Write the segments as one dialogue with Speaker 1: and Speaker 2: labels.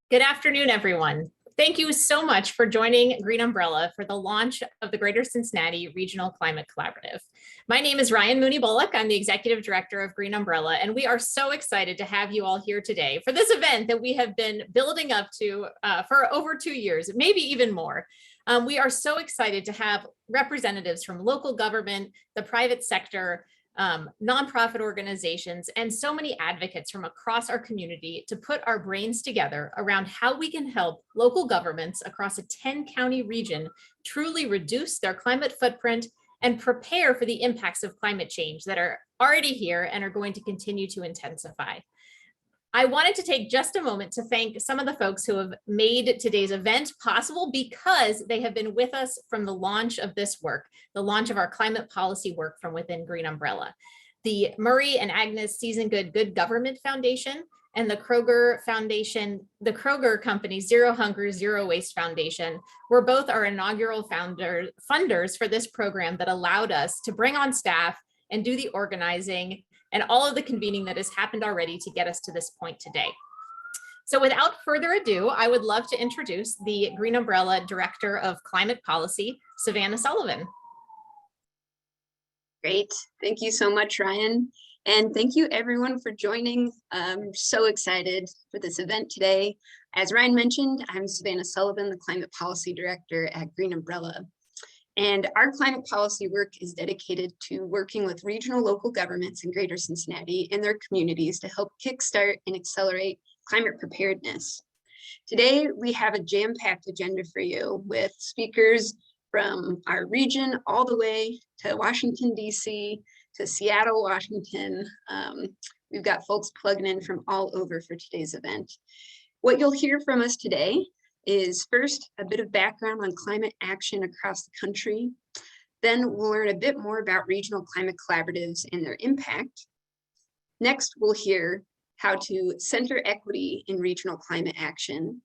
Speaker 1: Good afternoon, everyone. Thank you so much for joining Green Umbrella for the launch of the Greater Cincinnati Regional Climate Collaborative. My name is Ryan Mooney Bullock. I'm the Executive Director of Green Umbrella, and we are so excited to have you all here today for this event that we have been building up to for over 2 years, maybe even more. We are so excited to have representatives from local government, the private sector, nonprofit organizations, and so many advocates from across our community to put our brains together around how we can help local governments across a 10-county region truly reduce their climate footprint and prepare for the impacts of climate change that are already here and are going to continue to intensify. I wanted to take just a moment to thank some of the folks who have made today's event possible because they have been with us from the launch of this work, the launch of our climate policy work from within Green Umbrella. The Murray and Agnes Seasongood Good Government Foundation and the Kroger Foundation, the Kroger Company Zero Hunger, Zero Waste Foundation were both our inaugural funders for this program that allowed us to bring on staff and do the organizing and all of the convening that has happened already to get us to this point today. So without further ado, I would love to introduce the Green Umbrella Director of Climate Policy, Savannah Sullivan.
Speaker 2: Great, thank you so much, Ryan. And thank you everyone for joining. I'm so excited for this event today. As Ryan mentioned, I'm Savannah Sullivan, the Climate Policy Director at Green Umbrella. And our climate policy work is dedicated to working with regional local governments in Greater Cincinnati and their communities to help kickstart and accelerate climate preparedness. Today, we have a jam-packed agenda for you with speakers from our region all the way to Washington, D.C., to Seattle, Washington. We've got folks plugging in from all over for today's event. What you'll hear from us today is first a bit of background on climate action across the country. Then we'll learn a bit more about regional climate collaboratives and their impact. Next, we'll hear how to center equity in regional climate action.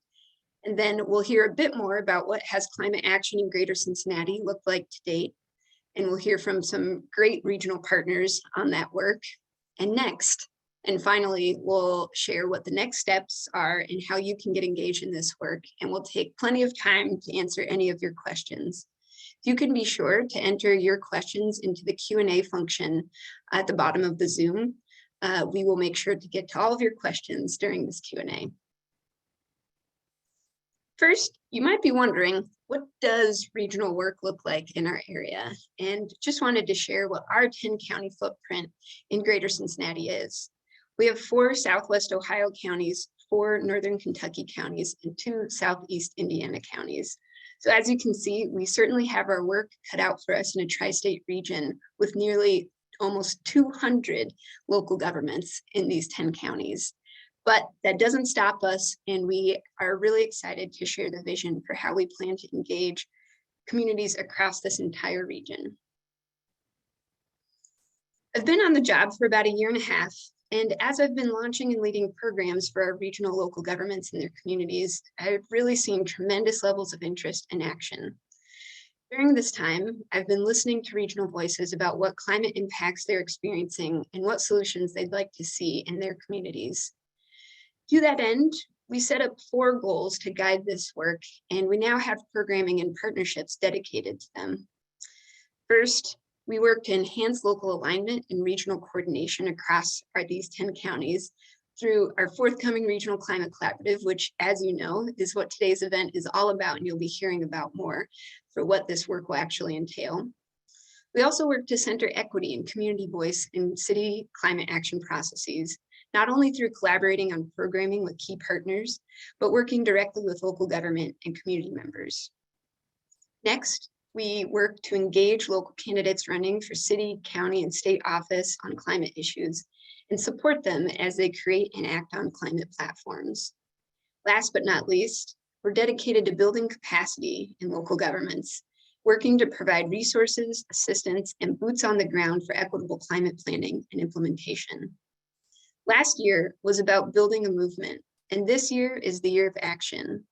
Speaker 2: And then we'll hear a bit more about what has climate action in Greater Cincinnati looked like to date. And we'll hear from some great regional partners on that work. And next, and finally, we'll share what the next steps are and how you can get engaged in this work. And we'll take plenty of time to answer any of your questions. You can be sure to enter your questions into the Q&A function at the bottom of the Zoom. We will make sure to get to all of your questions during this Q&A. First, you might be wondering, what does regional work look like in our area? And just wanted to share what our 10-county footprint in Greater Cincinnati is. We have 4 Southwest Ohio counties, 4 Northern Kentucky counties, and 2 Southeast Indiana counties. So as you can see, we certainly have our work cut out for us in a tri-state region with nearly almost 200 local governments in these 10 counties. But that doesn't stop us, and we are really excited to share the vision for how we plan to engage communities across this entire region. I've been on the job for about 1.5 years. And as I've been launching and leading programs for our regional local governments and their communities, I've really seen tremendous levels of interest and action. During this time, I've been listening to regional voices about what climate impacts they're experiencing and what solutions they'd like to see in their communities. To that end, we set up 4 goals to guide this work, and we now have programming and partnerships dedicated to them. First, we work to enhance local alignment and regional coordination across these 10 counties through our forthcoming Regional Climate Collaborative, which, as you know, is what today's event is all about, and you'll be hearing about more for what this work will actually entail. We also work to center equity and community voice in city climate action processes, not only through collaborating on programming with key partners, but working directly with local government and community members. Next, we work to engage local candidates running for city, county, and state office on climate issues and support them as they create and act on climate platforms. Last but not least, we're dedicated to building capacity in local governments, working to provide resources, assistance, and boots on the ground for equitable climate planning and implementation. Last year was about building a movement, and this year is the year of action.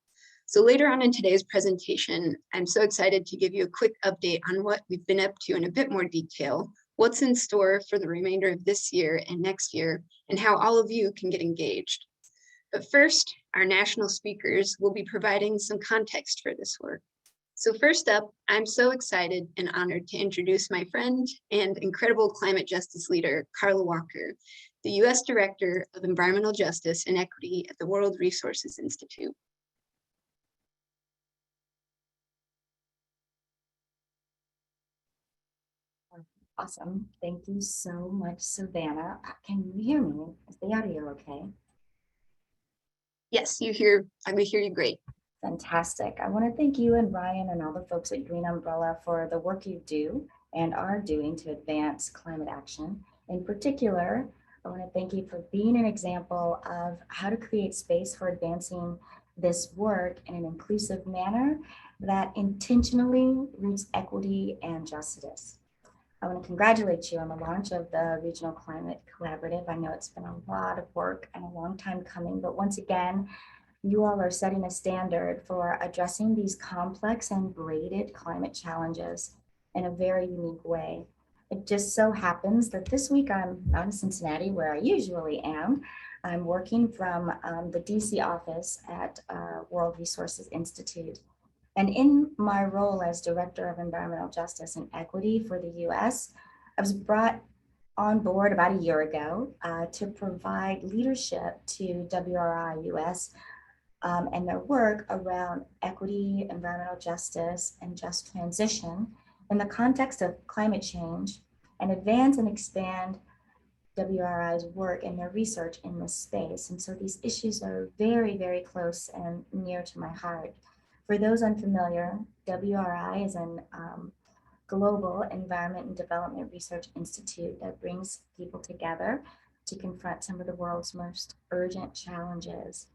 Speaker 2: So later on in today's presentation, I'm so excited to give you a quick update on what we've been up to in a bit more detail, what's in store for the remainder of this year and next year, and how all of you can get engaged. But first, our national speakers will be providing some context for this work. So first up, I'm so excited and honored to introduce my friend and incredible climate justice leader, Carla Walker, the U.S. Director of Environmental Justice and Equity at the World Resources Institute.
Speaker 3: Awesome. Thank you so much, Savannah. Can you hear me? Is the audio okay?
Speaker 2: Yes, I can hear you great.
Speaker 3: Fantastic. I want to thank you and Ryan and all the folks at Green Umbrella for the work you do and are doing to advance climate action. In particular, I want to thank you for being an example of how to create space for advancing this work in an inclusive manner that intentionally roots equity and justice. I want to congratulate you on the launch of the Regional Climate Collaborative. I know it's been a lot of work and a long time coming, but once again, you all are setting a standard for addressing these complex and braided climate challenges in a very unique way. It just so happens that this week I'm not in Cincinnati, where I usually am. I'm working from the DC office at World Resources Institute. And in my role as Director of Environmental Justice and Equity for the US, I was brought on board about a year ago to provide leadership to WRI US and their work around equity, environmental justice, and just transition in the context of climate change, and advance and expand WRI's work and their research in this space. And so these issues are very, very close and near to my heart. For those unfamiliar, WRI is an global environment and development research institute that brings people together to confront some of the world's most urgent challenges.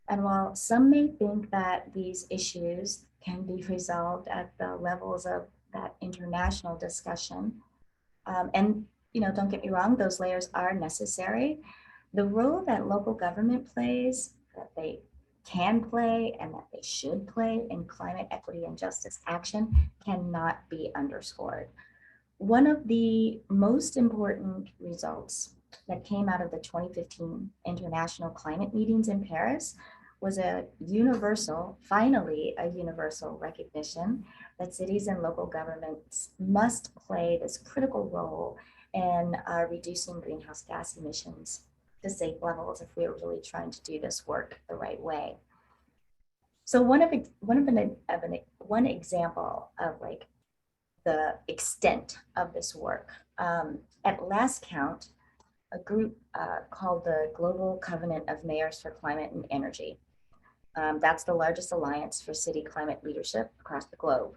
Speaker 3: And while some may think that these issues can be resolved at the levels of that international discussion, and don't get me wrong, those layers are necessary, the role that local government plays, that they can play and that they should play in climate equity and justice action cannot be underscored. One of the most important results that came out of the 2015 international climate meetings in Paris was finally a universal recognition that cities and local governments must play this critical role in reducing greenhouse gas emissions to safe levels if we're really trying to do this work the right way. So one example of like the extent of this work, at last count, a group called the Global Covenant of Mayors for Climate and Energy. That's the largest alliance for city climate leadership across the globe.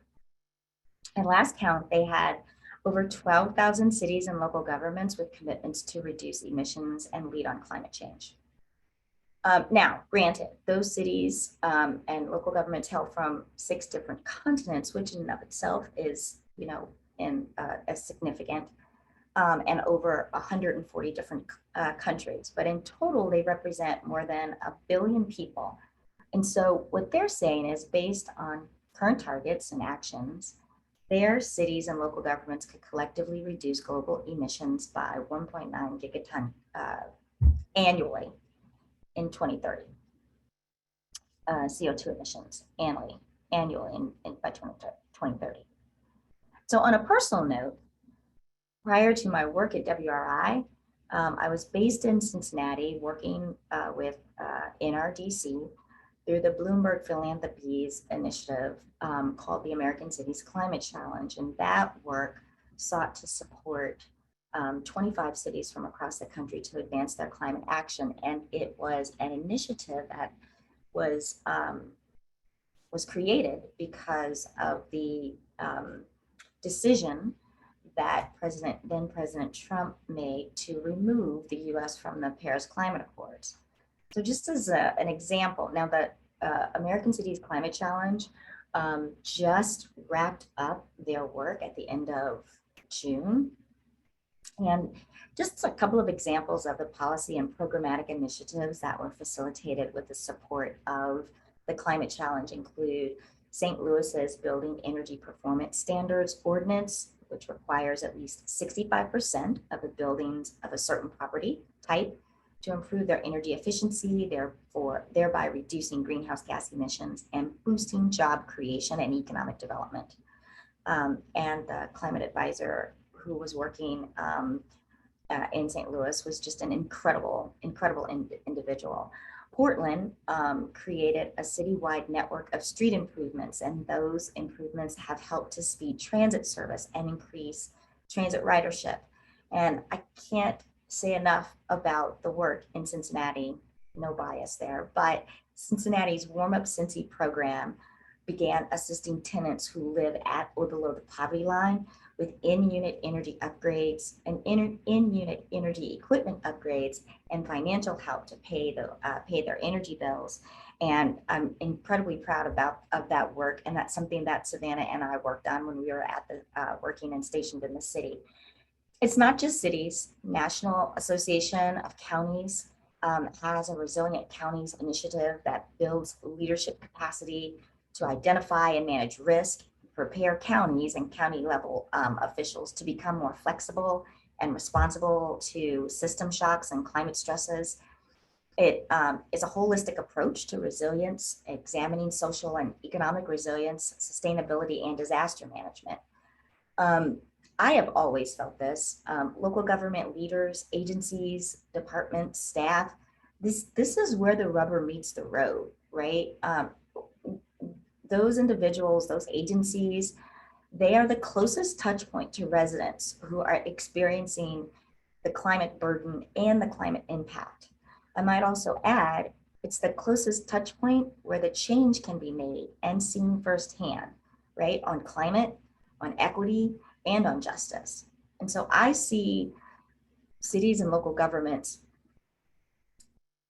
Speaker 3: At last count, they had over 12,000 cities and local governments with commitments to reduce emissions and lead on climate change. Now, granted, those cities and local governments hail from 6 different continents, which in and of itself is, significant, and over 140 different countries. But in total, they represent more than 1 billion people. And so what they're saying is, based on current targets and actions, their cities and local governments could collectively reduce global emissions by 1.9 gigaton annually in 2030. CO2 emissions annually by 2030. So on a personal note, prior to my work at WRI, I was based in Cincinnati working with NRDC through the Bloomberg Philanthropies initiative called the American Cities Climate Challenge. And that work sought to support 25 cities from across the country to advance their climate action. And it was an initiative that was created because of the decision that then President Trump made to remove the US from the Paris Climate Accords. So just as an example, now the American Cities Climate Challenge just wrapped up their work at the end of June. And just a couple of examples of the policy and programmatic initiatives that were facilitated with the support of the climate challenge include St. Louis's Building Energy Performance Standards Ordinance, which requires at least 65% of the buildings of a certain property type to improve their energy efficiency, thereby reducing greenhouse gas emissions and boosting job creation and economic development. And the climate advisor who was working in St. Louis was just an incredible individual. Portland created a citywide network of street improvements, and those improvements have helped to speed transit service and increase transit ridership. And I can't say enough about the work in Cincinnati, no bias there, but Cincinnati's Warm Up Cincy program began assisting tenants who live at or below the poverty line with in-unit energy upgrades and in-unit energy equipment upgrades and financial help to pay their energy bills. And I'm incredibly proud of that work. And that's something that Savannah and I worked on when we were at the working and stationed in the city. It's not just cities. National Association of Counties has a Resilient Counties initiative that builds leadership capacity to identify and manage risk, prepare counties and county level officials to become more flexible and responsible to system shocks and climate stresses. It is a holistic approach to resilience, examining social and economic resilience, sustainability, and disaster management. I have always felt this. Local government leaders, agencies, departments, staff, this is where the rubber meets the road, right? Those individuals, those agencies, they are the closest touch point to residents who are experiencing the climate burden and the climate impact. I might also add, it's the closest touch point where the change can be made and seen firsthand, right? On climate, on equity, and on justice. And so I see cities and local governments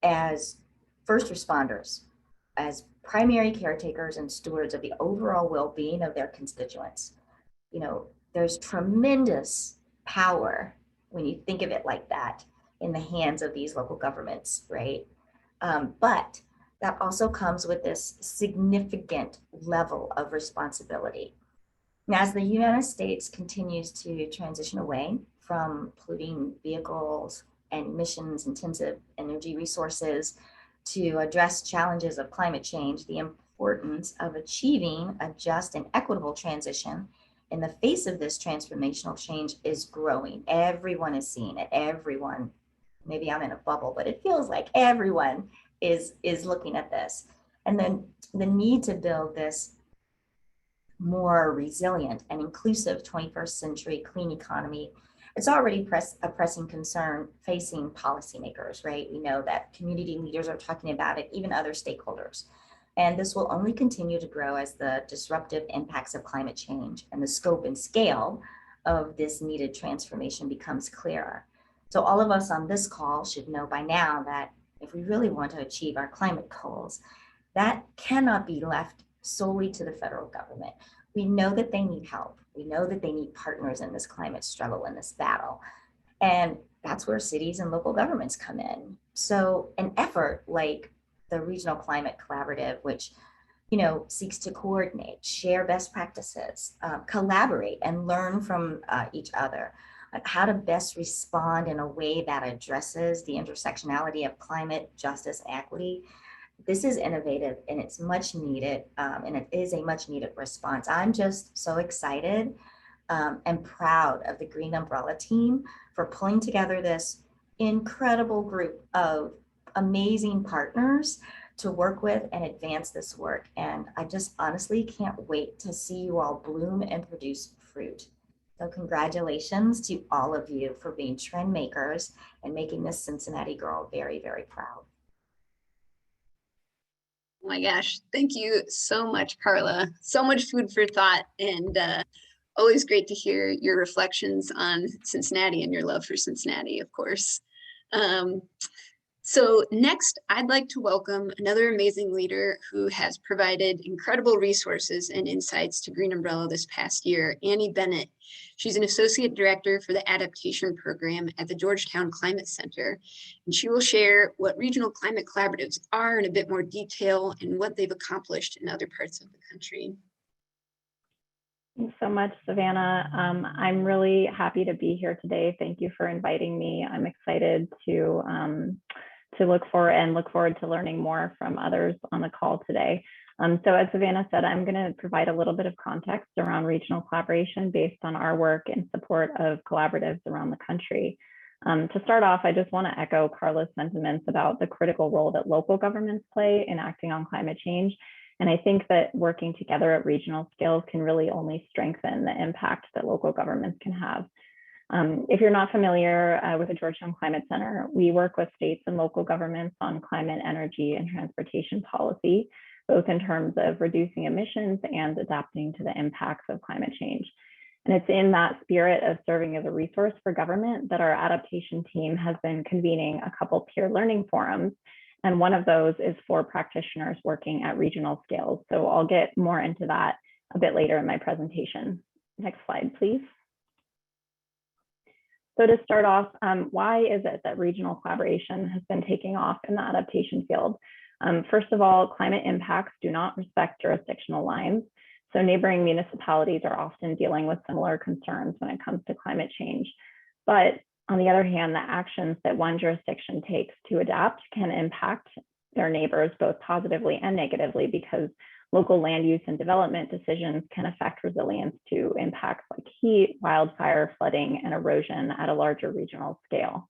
Speaker 3: as first responders, as primary caretakers and stewards of the overall well-being of their constituents. You know, there's tremendous power when you think of it like that in the hands of these local governments, right? But that also comes with this significant level of responsibility. Now, as the United States continues to transition away from polluting vehicles and emissions-intensive energy resources to address challenges of climate change, the importance of achieving a just and equitable transition in the face of this transformational change is growing. Everyone is seeing it. Everyone, maybe I'm in a bubble, but it feels like everyone is looking at this. And then the need to build this more resilient and inclusive 21st century clean economy, it's already a pressing concern facing policymakers, right? We know that community leaders are talking about it, even other stakeholders. And this will only continue to grow as the disruptive impacts of climate change and the scope and scale of this needed transformation becomes clearer. So all of us on this call should know by now that if we really want to achieve our climate goals, that cannot be left solely to the federal government. We know that they need help. We know that they need partners in this climate struggle, in this battle. And that's where cities and local governments come in. So an effort like the Regional Climate Collaborative, which seeks to coordinate, share best practices, collaborate and learn from each other, how to best respond in a way that addresses the intersectionality of climate, justice, and equity. This is innovative and it's much needed, and it is a much needed response. I'm just so excited and proud of the Green Umbrella team for pulling together this incredible group of amazing partners to work with and advance this work. And I just honestly can't wait to see you all bloom and produce fruit. So congratulations to all of you for being trend makers and making this Cincinnati girl very, very proud.
Speaker 2: Oh my gosh, thank you so much, Carla. So much food for thought, and always great to hear your reflections on Cincinnati and your love for Cincinnati, of course. So next, I'd like to welcome another amazing leader who has provided incredible resources and insights to Green Umbrella this past year, Annie Bennett. She's an associate director for the Adaptation program at the Georgetown Climate Center, and she will share what regional climate collaboratives are in a bit more detail and what they've accomplished in other parts of the country.
Speaker 4: Thanks so much, Savannah. I'm really happy to be here today. Thank you for inviting me. I'm excited to to look for and look forward to learning more from others on the call today. So as Savannah said, I'm going to provide a little bit of context around regional collaboration based on our work in support of collaboratives around the country. To start off, I just want to echo Carla's sentiments about the critical role that local governments play in acting on climate change. And I think that working together at regional scales can really only strengthen the impact that local governments can have. If you're not familiar with the Georgetown Climate Center, we work with states and local governments on climate, energy, and transportation policy, both in terms of reducing emissions and adapting to the impacts of climate change. And it's in that spirit of serving as a resource for government that our adaptation team has been convening a couple peer learning forums. And one of those is for practitioners working at regional scales. So I'll get more into that a bit later in my presentation. Next slide, please. So to start off, why is it that regional collaboration has been taking off in the adaptation field? First of all, climate impacts do not respect jurisdictional lines. So neighboring municipalities are often dealing with similar concerns when it comes to climate change. But on the other hand, the actions that one jurisdiction takes to adapt can impact their neighbors both positively and negatively, because local land use and development decisions can affect resilience to impacts like heat, wildfire, flooding, and erosion at a larger regional scale.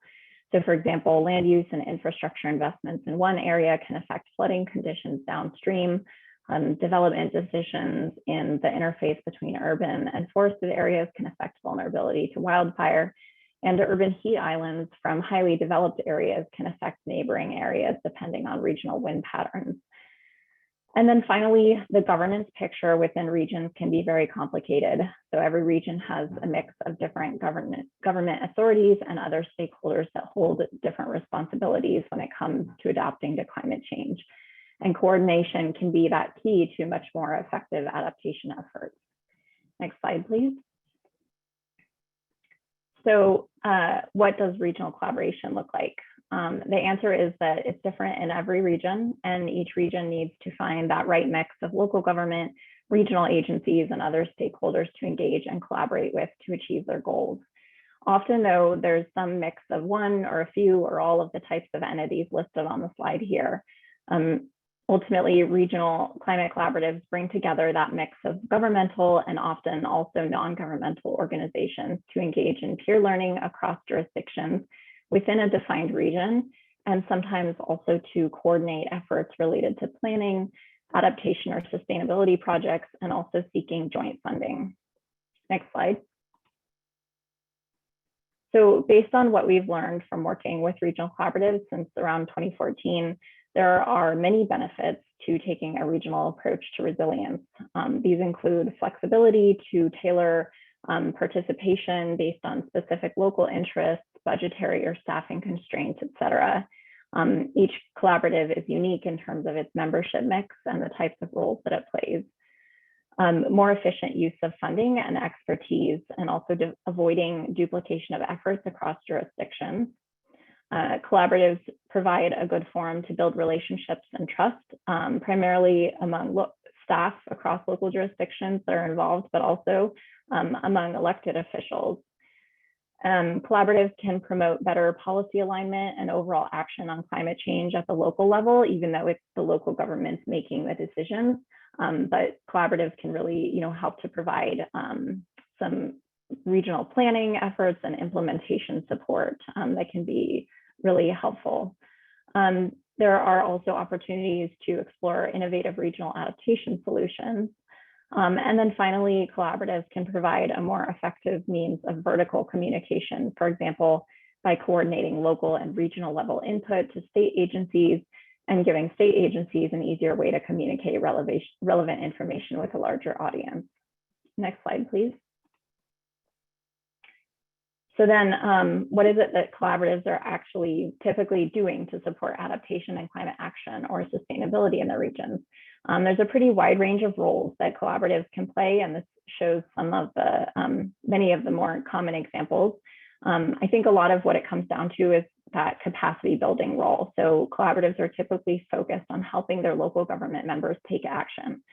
Speaker 4: So for example, land use and infrastructure investments in one area can affect flooding conditions downstream. Development decisions in the interface between urban and forested areas can affect vulnerability to wildfire. And urban heat islands from highly developed areas can affect neighboring areas depending on regional wind patterns. And then finally, the governance picture within regions can be very complicated. So every region has a mix of different government authorities and other stakeholders that hold different responsibilities when it comes to adapting to climate change. And coordination can be that key to much more effective adaptation efforts. Next slide, please. So what does regional collaboration look like? The answer is that it's different in every region, and each region needs to find that right mix of local government, regional agencies, and other stakeholders to engage and collaborate with to achieve their goals. Often though, there's some mix of one or a few or all of the types of entities listed on the slide here. Ultimately, regional climate collaboratives bring together that mix of governmental and often also non-governmental organizations to engage in peer learning across jurisdictions within a defined region, and sometimes also to coordinate efforts related to planning, adaptation or sustainability projects, and also seeking joint funding. Next slide. So based on what we've learned from working with regional collaboratives since around 2014, there are many benefits to taking a regional approach to resilience. These include flexibility to tailor participation based on specific local interests, budgetary or staffing constraints, et cetera. Each collaborative is unique in terms of its membership mix and the types of roles that it plays. More efficient use of funding and expertise, and also avoiding duplication of efforts across jurisdictions. Collaboratives provide a good forum to build relationships and trust, primarily among staff across local jurisdictions that are involved, but also among elected officials. Collaboratives can promote better policy alignment and overall action on climate change at the local level, even though it's the local government making the decisions. But collaboratives can really, help to provide some regional planning efforts and implementation support that can be really helpful. There are also opportunities to explore innovative regional adaptation solutions. And then finally, collaboratives can provide a more effective means of vertical communication, for example, by coordinating local and regional level input to state agencies and giving state agencies an easier way to communicate relevant information with a larger audience. Next slide, please. So then what is it that collaboratives are actually typically doing to support adaptation and climate action or sustainability in their regions? There's a pretty wide range of roles that collaboratives can play, and this shows some of the many of the more common examples. I think a lot of what it comes down to is that capacity building role. So collaboratives are typically focused on helping their local government members take action.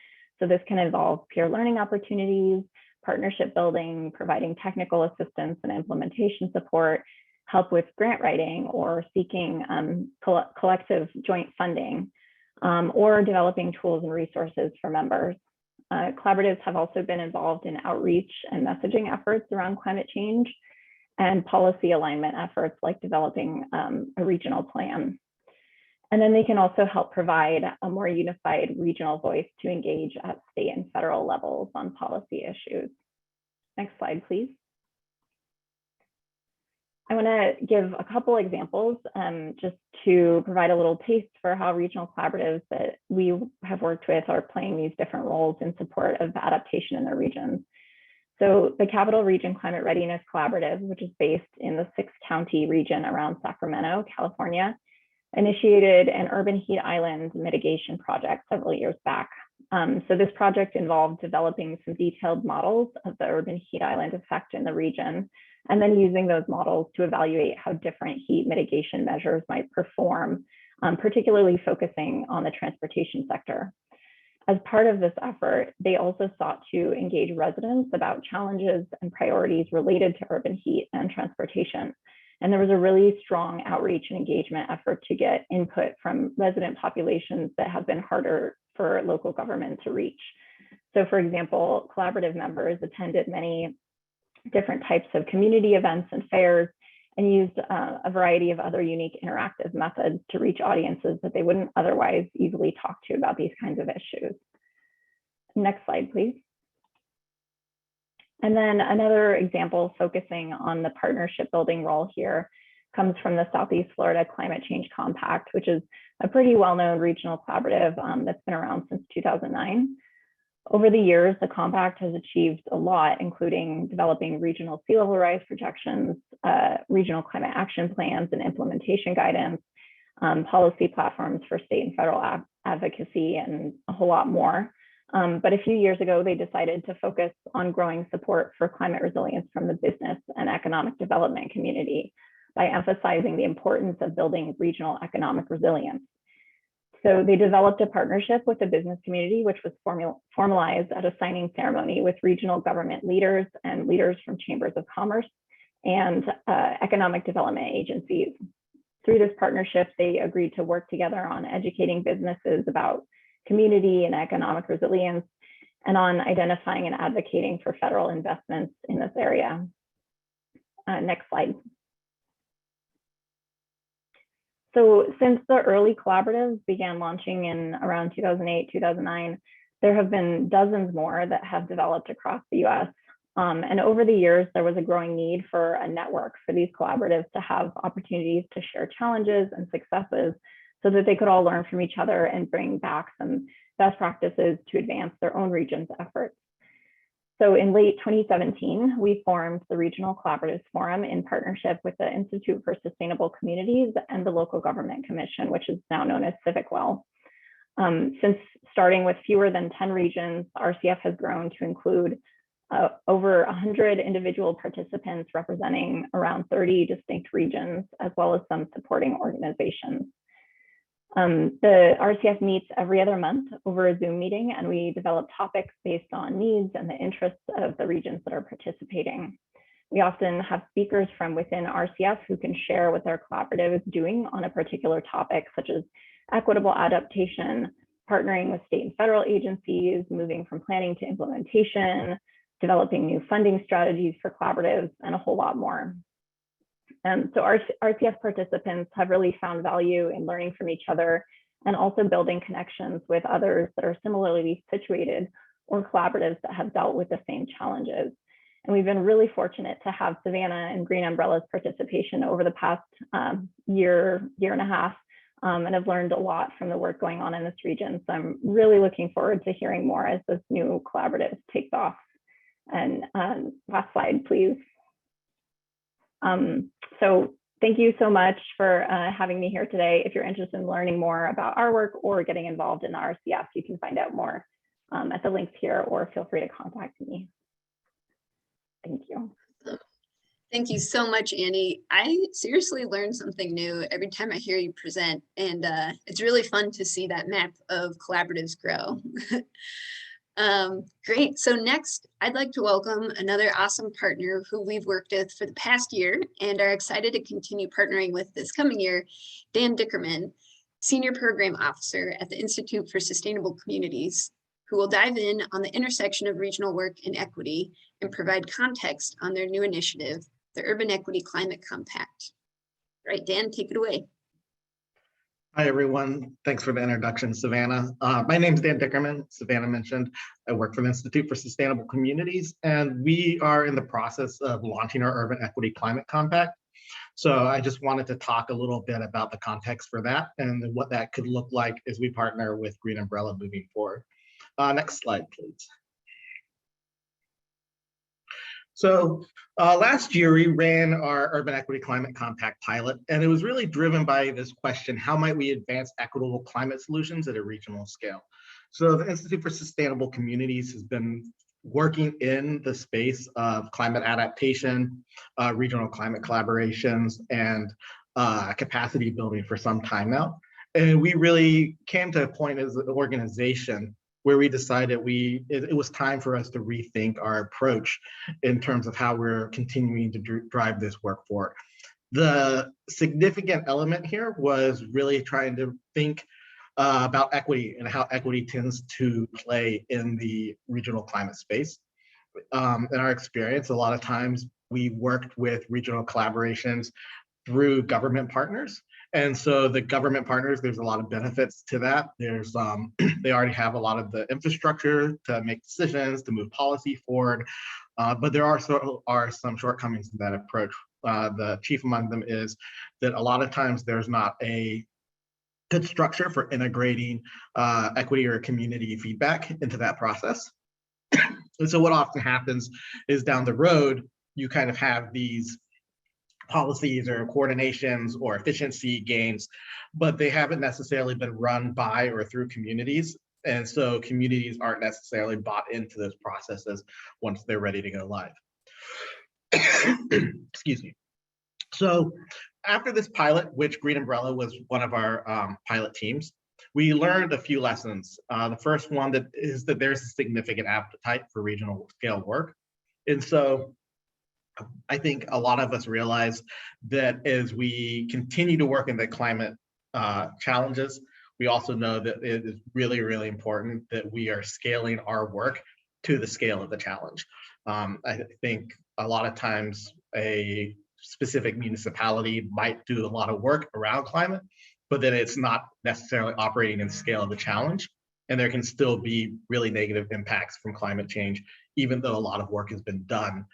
Speaker 4: So this can involve peer learning opportunities, partnership building, providing technical assistance and implementation support, help with grant writing or seeking collective joint funding, or developing tools and resources for members. Collaboratives have also been involved in outreach and messaging efforts around climate change and policy alignment efforts like developing a regional plan. And then they can also help provide a more unified regional voice to engage at state and federal levels on policy issues. Next slide, please. I want to give a couple examples just to provide a little taste for how regional collaboratives that we have worked with are playing these different roles in support of adaptation in their regions. So the Capital Region Climate Readiness Collaborative, which is based in the 6-county region around Sacramento, California, initiated an urban heat island mitigation project several years back. So this project involved developing some detailed models of the urban heat island effect in the region, and then using those models to evaluate how different heat mitigation measures might perform, particularly focusing on the transportation sector. As part of this effort, they also sought to engage residents about challenges and priorities related to urban heat and transportation. And there was a really strong outreach and engagement effort to get input from resident populations that have been harder for local government to reach. So for example, collaborative members attended many different types of community events and fairs and used a variety of other unique interactive methods to reach audiences that they wouldn't otherwise easily talk to about these kinds of issues. Next slide, please. And then another example focusing on the partnership building role here comes from the Southeast Florida Climate Change Compact, which is a pretty well-known regional collaborative that's been around since 2009. Over the years, the compact has achieved a lot, including developing regional sea level rise projections, regional climate action plans and implementation guidance, policy platforms for state and federal advocacy, and a whole lot more. But a few years ago, they decided to focus on growing support for climate resilience from the business and economic development community by emphasizing the importance of building regional economic resilience. So they developed a partnership with the business community, which was formalized at a signing ceremony with regional government leaders and leaders from chambers of commerce and economic development agencies. Through this partnership, they agreed to work together on educating businesses about community and economic resilience, and on identifying and advocating for federal investments in this area. Next slide. So since the early collaboratives began launching in around 2008, 2009, there have been dozens more that have developed across the US. And over the years, there was a growing need for a network for these collaboratives to have opportunities to share challenges and successes so that they could all learn from each other and bring back some best practices to advance their own region's efforts. So in late 2017, we formed the Regional Collaboratives Forum in partnership with the Institute for Sustainable Communities and the Local Government Commission, which is now known as CivicWell. Since starting with fewer than 10 regions, RCF has grown to include over 100 individual participants representing around 30 distinct regions, as well as some supporting organizations. The RCF meets every other month over a Zoom meeting, and we develop topics based on needs and the interests of the regions that are participating. We often have speakers from within RCF who can share what their collaborative is doing on a particular topic, such as equitable adaptation, partnering with state and federal agencies, moving from planning to implementation, developing new funding strategies for collaboratives, and a whole lot more. So RCF participants have really found value in learning from each other and also building connections with others that are similarly situated or collaboratives that have dealt with the same challenges. And we've been really fortunate to have Savannah and Green Umbrella's participation over the past year and a half, and have learned a lot from the work going on in this region. So I'm really looking forward to hearing more as this new collaborative takes off. And last slide, please. So thank you so much for having me here today. If you're interested in learning more about our work or getting involved in the RCF, you can find out more at the links here, or feel free to contact me. Thank you.
Speaker 2: Thank you so much, Annie. I seriously learn something new every time I hear you present, and it's really fun to see that map of collaboratives grow. Great. So next, I'd like to welcome another awesome partner who we've worked with for the past year and are excited to continue partnering with this coming year, Dan Dickerman, Senior Program Officer at the Institute for Sustainable Communities, who will dive in on the intersection of regional work and equity and provide context on their new initiative, the Urban Equity Climate Compact. All right, Dan, take it away.
Speaker 5: Hi, everyone. Thanks for the introduction, Savannah. My name is Dan Dickerman. Savannah mentioned I work for the Institute for Sustainable Communities, and we are in the process of launching our Urban Equity Climate Compact. So I just wanted to talk a little bit about the context for that and what that could look like as we partner with Green Umbrella moving forward. Next slide, please. So last year, we ran our Urban Equity Climate Compact pilot, and it was really driven by this question: how might we advance equitable climate solutions at a regional scale? So the Institute for Sustainable Communities has been working in the space of climate adaptation, regional climate collaborations, and capacity building for some time now. And we really came to a point as an organization where we decided it was time for us to rethink our approach in terms of how we're continuing to drive this work forward. The significant element here was really trying to think about equity and how equity tends to play in the regional climate space. In our experience, a lot of times we worked with regional collaborations through government partners. And so the government partners, there's a lot of benefits to that. There's they already have a lot of the infrastructure to make decisions, to move policy forward, but there are some shortcomings in that approach. The chief among them is that a lot of times there's not a good structure for integrating equity or community feedback into that process. And so what often happens is down the road, you kind of have these policies or coordinations or efficiency gains, but they haven't necessarily been run by or through communities. And so communities aren't necessarily bought into those processes once they're ready to go live. Excuse me. So after this pilot, which Green Umbrella was one of our pilot teams, we learned a few lessons. The first one is that there's a significant appetite for regional scale work. And so I think a lot of us realize that as we continue to work in the climate challenges, we also know that it is really, really important that we are scaling our work to the scale of the challenge. I think a lot of times a specific municipality might do a lot of work around climate, but then it's not necessarily operating in scale of the challenge. And there can still be really negative impacts from climate change, even though a lot of work has been done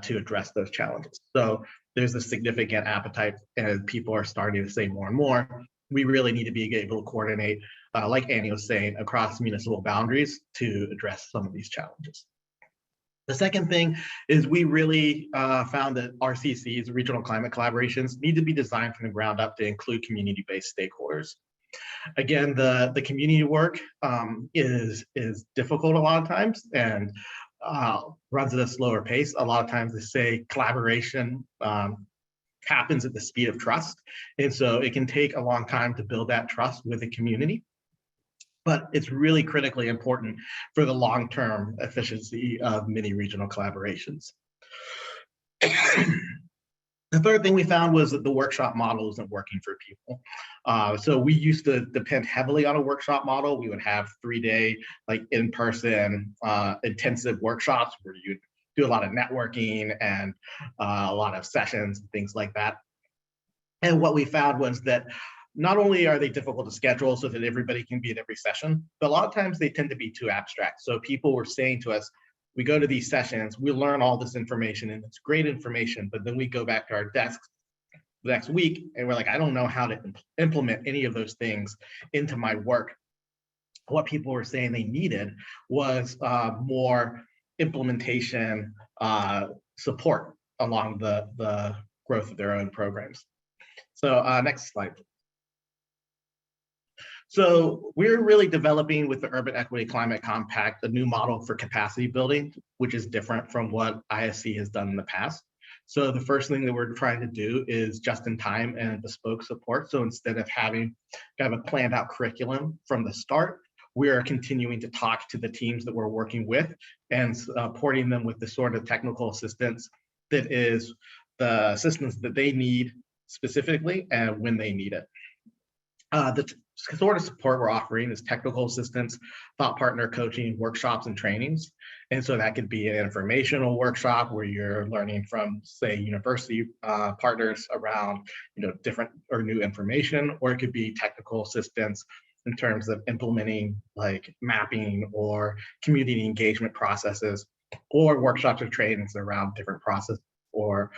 Speaker 5: to address those challenges. So there's a significant appetite, and people are starting to say more and more, we really need to be able to coordinate, like Annie was saying, across municipal boundaries to address some of these challenges. The second thing is we really found that RCCs, regional climate collaborations, need to be designed from the ground up to include community-based stakeholders. Again, the community work is difficult a lot of times and runs at a slower pace. A lot of times they say collaboration happens at the speed of trust. And so it can take a long time to build that trust with a community. But it's really critically important for the long-term efficiency of many regional collaborations. The third thing we found was that the workshop model isn't working for people. So we used to depend heavily on a workshop model. We would have 3-day, like in-person intensive workshops where you'd do a lot of networking and a lot of sessions and things like that. And what we found was that not only are they difficult to schedule so that everybody can be at every session, but a lot of times they tend to be too abstract. So people were saying to us, we go to these sessions, we learn all this information and it's great information, but then we go back to our desks the next week and we're like, I don't know how to implement any of those things into my work. What people were saying they needed was more implementation support along the growth of their own programs. So next slide. So we're really developing with the Urban Equity Climate Compact a new model for capacity building, which is different from what ISC has done in the past. So the first thing that we're trying to do is just in time and bespoke support. So instead of having kind of a planned out curriculum from the start, we are continuing to talk to the teams that we're working with and supporting them with the sort of technical assistance that is the assistance that they need specifically and when they need it. The sort of support we're offering is technical assistance, thought partner coaching, workshops, and trainings. And so that could be an informational workshop where you're learning from, say, university partners around, different or new information, or it could be technical assistance in terms of implementing like mapping or community engagement processes, or workshops or trainings around different processes or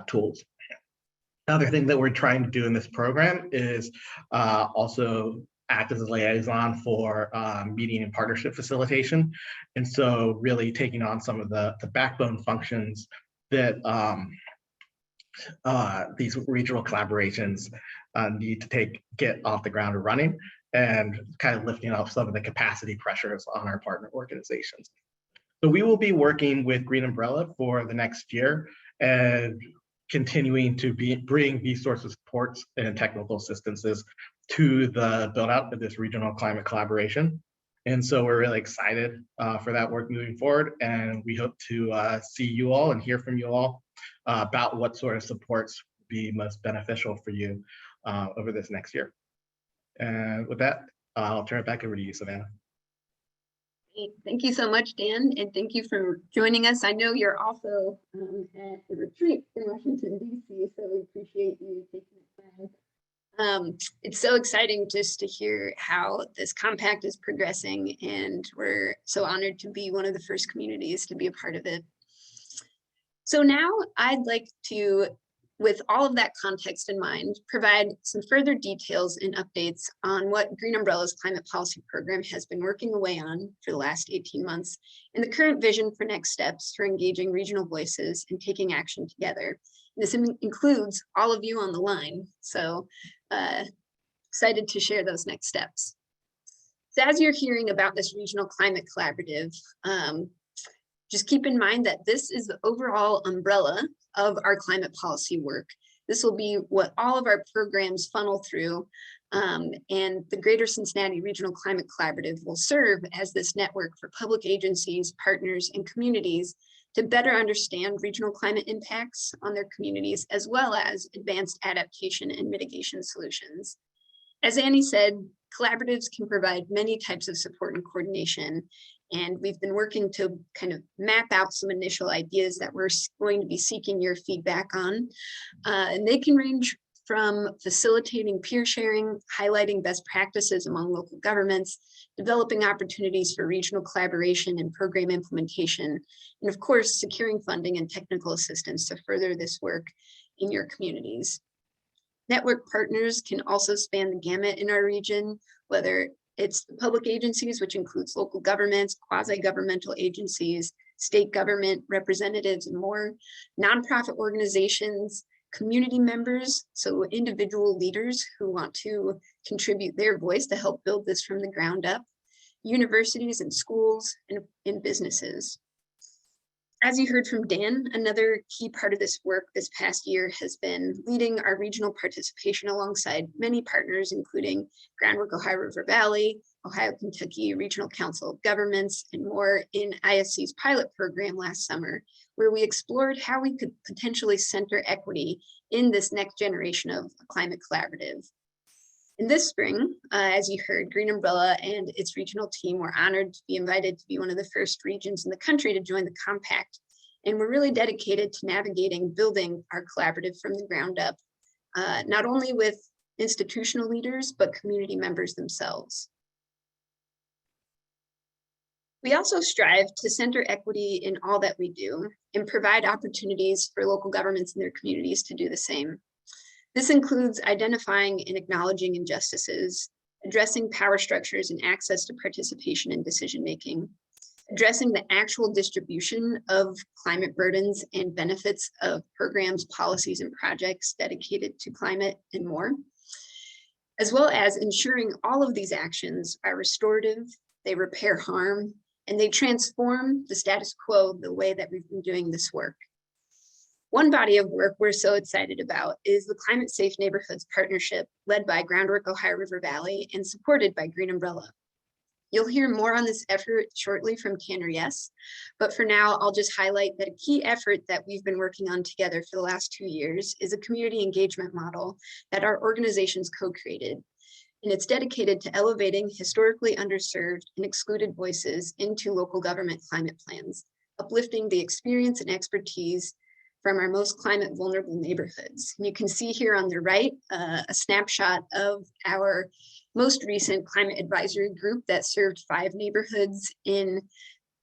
Speaker 5: tools. Another thing that we're trying to do in this program is also act as a liaison for meeting and partnership facilitation. And so really taking on some of the backbone functions that these regional collaborations need to get off the ground and running, and kind of lifting up some of the capacity pressures on our partner organizations. So we will be working with Green Umbrella for the next year and continuing to bring these sorts of supports and technical assistances to the build out of this regional climate collaboration. And so we're really excited for that work moving forward. And we hope to see you all and hear from you all about what sort of supports would be most beneficial for you over this next year. And with that, I'll turn it back over to you, Savannah.
Speaker 2: Thank you so much, Dan, and thank you for joining us. I know you're also at the retreat in Washington, D.C., so we appreciate you taking the time. It's so exciting just to hear how this compact is progressing, and we're so honored to be one of the first communities to be a part of it. So now I'd like to, with all of that context in mind, provide some further details and updates on what Green Umbrella's climate policy program has been working away on for the last 18 months, and the current vision for next steps for engaging regional voices and taking action together. This includes all of you on the line, so excited to share those next steps. So as you're hearing about this regional climate collaborative, just keep in mind that this is the overall umbrella of our climate policy work. This will be what all of our programs funnel through, and the Greater Cincinnati Regional Climate Collaborative will serve as this network for public agencies, partners, and communities to better understand regional climate impacts on their communities, as well as advanced adaptation and mitigation solutions. As Annie said, collaboratives can provide many types of support and coordination, and we've been working to kind of map out some initial ideas that we're going to be seeking your feedback on. And they can range from facilitating peer sharing, highlighting best practices among local governments, developing opportunities for regional collaboration and program implementation, and of course, securing funding and technical assistance to further this work in your communities. Network partners can also span the gamut in our region, whether it's the public agencies, which includes local governments, quasi-governmental agencies, state government representatives, and more, nonprofit organizations, community members, so individual leaders who want to contribute their voice to help build this from the ground up, universities and schools and businesses. As you heard from Dan, another key part of this work this past year has been leading our regional participation alongside many partners, including Groundwork Ohio River Valley, Ohio Kentucky Regional Council of Governments, and more in ISC's pilot program last summer, where we explored how we could potentially center equity in this next generation of a climate collaborative. In this spring, as you heard, Green Umbrella and its regional team were honored to be invited to be one of the first regions in the country to join the compact. And we're really dedicated to navigating, building our collaborative from the ground up, not only with institutional leaders, but community members themselves. We also strive to center equity in all that we do and provide opportunities for local governments and their communities to do the same. This includes identifying and acknowledging injustices, addressing power structures and access to participation in decision-making, addressing the actual distribution of climate burdens and benefits of programs, policies, and projects dedicated to climate, and more, as well as ensuring all of these actions are restorative, they repair harm, and they transform the status quo the way that we've been doing this work. One body of work we're so excited about is the Climate Safe Neighborhoods Partnership led by Groundwork Ohio River Valley and supported by Green Umbrella. You'll hear more on this effort shortly from Tanner Yes, but for now, I'll just highlight that a key effort that we've been working on together for the last 2 years is a community engagement model that our organizations co-created. And it's dedicated to elevating historically underserved and excluded voices into local government climate plans, uplifting the experience and expertise from our most climate vulnerable neighborhoods. And you can see here on the right, a snapshot of our most recent climate advisory group that served 5 neighborhoods in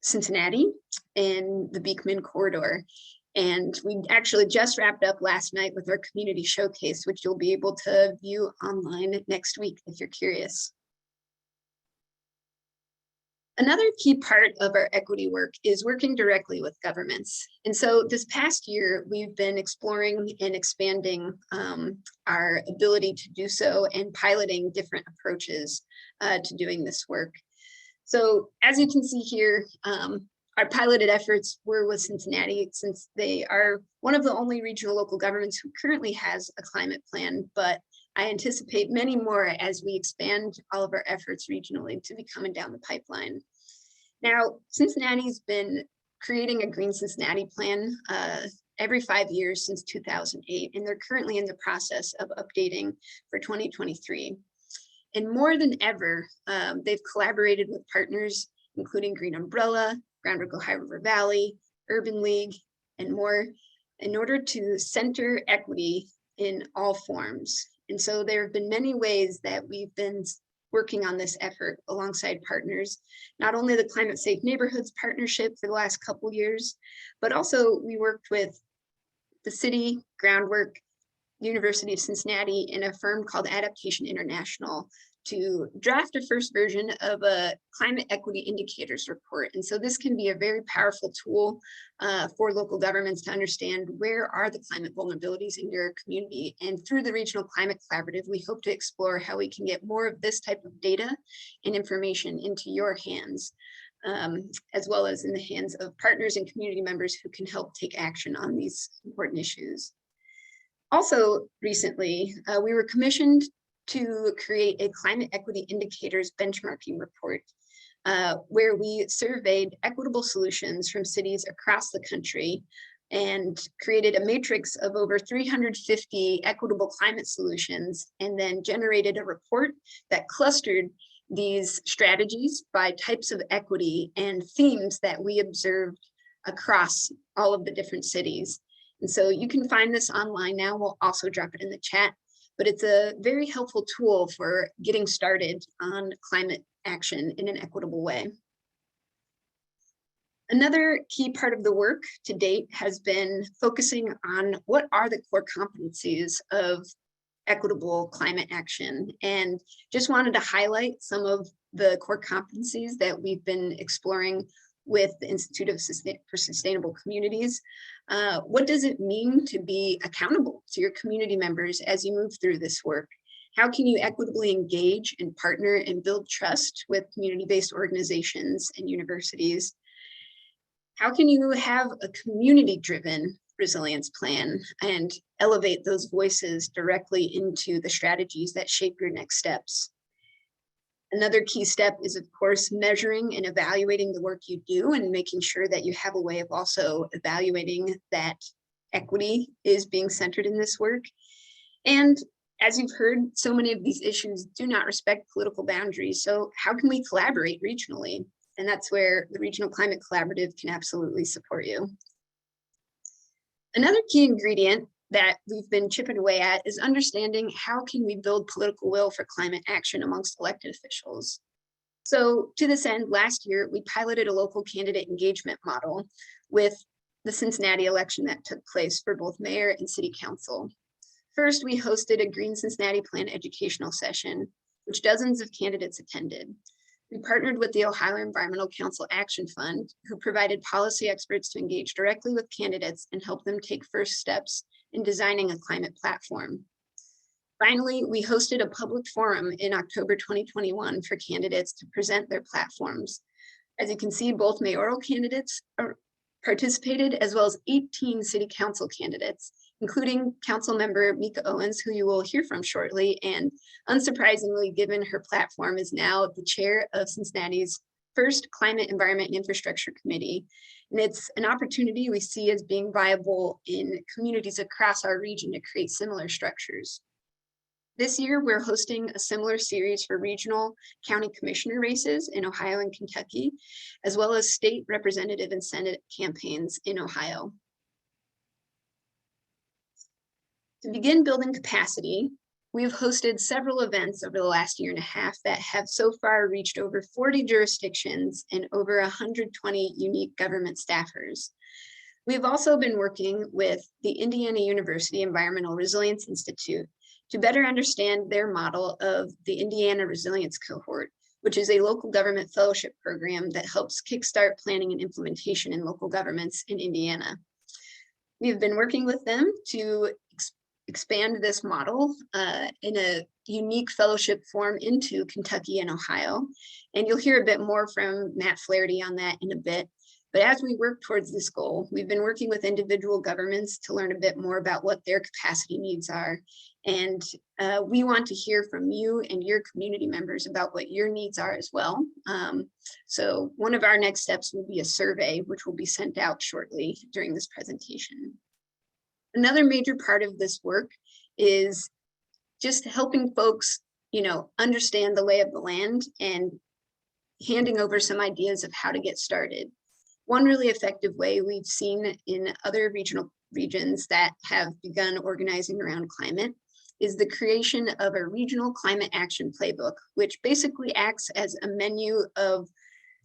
Speaker 2: Cincinnati and the Beekman corridor. And we actually just wrapped up last night with our community showcase, which you'll be able to view online next week if you're curious. Another key part of our equity work is working directly with governments. And so this past year, we've been exploring and expanding our ability to do so and piloting different approaches to doing this work. So as you can see here, our piloted efforts were with Cincinnati, since they are one of the only regional local governments who currently has a climate plan, but I anticipate many more as we expand all of our efforts regionally to be coming down the pipeline. Now, Cincinnati's been creating a Green Cincinnati plan every 5 years since 2008, and they're currently in the process of updating for 2023. And more than ever, they've collaborated with partners, including Green Umbrella, Groundwork Ohio River Valley, Urban League, and more, in order to center equity in all forms. And so there have been many ways that we've been working on this effort alongside partners, not only the Climate Safe Neighborhoods Partnership for the last couple years, but also we worked with the city, Groundwork, University of Cincinnati, and a firm called Adaptation International to draft a first version of a climate equity indicators report. And so this can be a very powerful tool for local governments to understand where are the climate vulnerabilities in your community. And through the Regional Climate Collaborative, we hope to explore how we can get more of this type of data and information into your hands, as well as in the hands of partners and community members who can help take action on these important issues. Also recently, we were commissioned to create a climate equity indicators benchmarking report, where we surveyed equitable solutions from cities across the country and created a matrix of over 350 equitable climate solutions, and then generated a report that clustered these strategies by types of equity and themes that we observed across all of the different cities. And so you can find this online now. We'll also drop it in the chat, but it's a very helpful tool for getting started on climate action in an equitable way. Another key part of the work to date has been focusing on what are the core competencies of equitable climate action, and just wanted to highlight some of the core competencies that we've been exploring with the Institute for Sustainable Communities. What does it mean to be accountable to your community members as you move through this work? How can you equitably engage and partner and build trust with community-based organizations and universities? How can you have a community-driven resilience plan and elevate those voices directly into the strategies that shape your next steps? Another key step is, of course, measuring and evaluating the work you do and making sure that you have a way of also evaluating that equity is being centered in this work. And as you've heard, so many of these issues do not respect political boundaries. So how can we collaborate regionally? And that's where the Regional Climate Collaborative can absolutely support you. Another key ingredient that we've been chipping away at is understanding how can we build political will for climate action amongst elected officials. So to this end, last year, we piloted a local candidate engagement model with the Cincinnati election that took place for both mayor and city council. First, we hosted a Green Cincinnati Plan educational session, which dozens of candidates attended. We partnered with the Ohio Environmental Council Action Fund, who provided policy experts to engage directly with candidates and help them take first steps in designing a climate platform. Finally, we hosted a public forum in October 2021 for candidates to present their platforms. As you can see, both mayoral candidates participated, as well as 18 city council candidates. including Council Member Mika Owens, who you will hear from shortly, and unsurprisingly, given her platform, is now the chair of Cincinnati's first Climate, Environment, and Infrastructure Committee. And it's an opportunity we see as being viable in communities across our region to create similar structures. This year, we're hosting a similar series for regional county commissioner races in Ohio and Kentucky, as well as state representative and Senate campaigns in Ohio. To begin building capacity, we've hosted several events over the last year and a half that have so far reached over 40 jurisdictions and over 120 unique government staffers. We've also been working with the Indiana University Environmental Resilience Institute to better understand their model of the Indiana Resilience Cohort, which is a local government fellowship program that helps kickstart planning and implementation in local governments in Indiana. We've been working with them to expand this model in a unique fellowship form into Kentucky and Ohio. And you'll hear a bit more from Matt Flaherty on that in a bit. But as we work towards this goal, we've been working with individual governments to learn a bit more about what their capacity needs are. And we want to hear from you and your community members about what your needs are as well. So one of our next steps will be a survey, which will be sent out shortly during this presentation. Another major part of this work is just helping folks, understand the lay of the land and handing over some ideas of how to get started. One really effective way we've seen in other regions that have begun organizing around climate is the creation of a regional climate action playbook, which basically acts as a menu of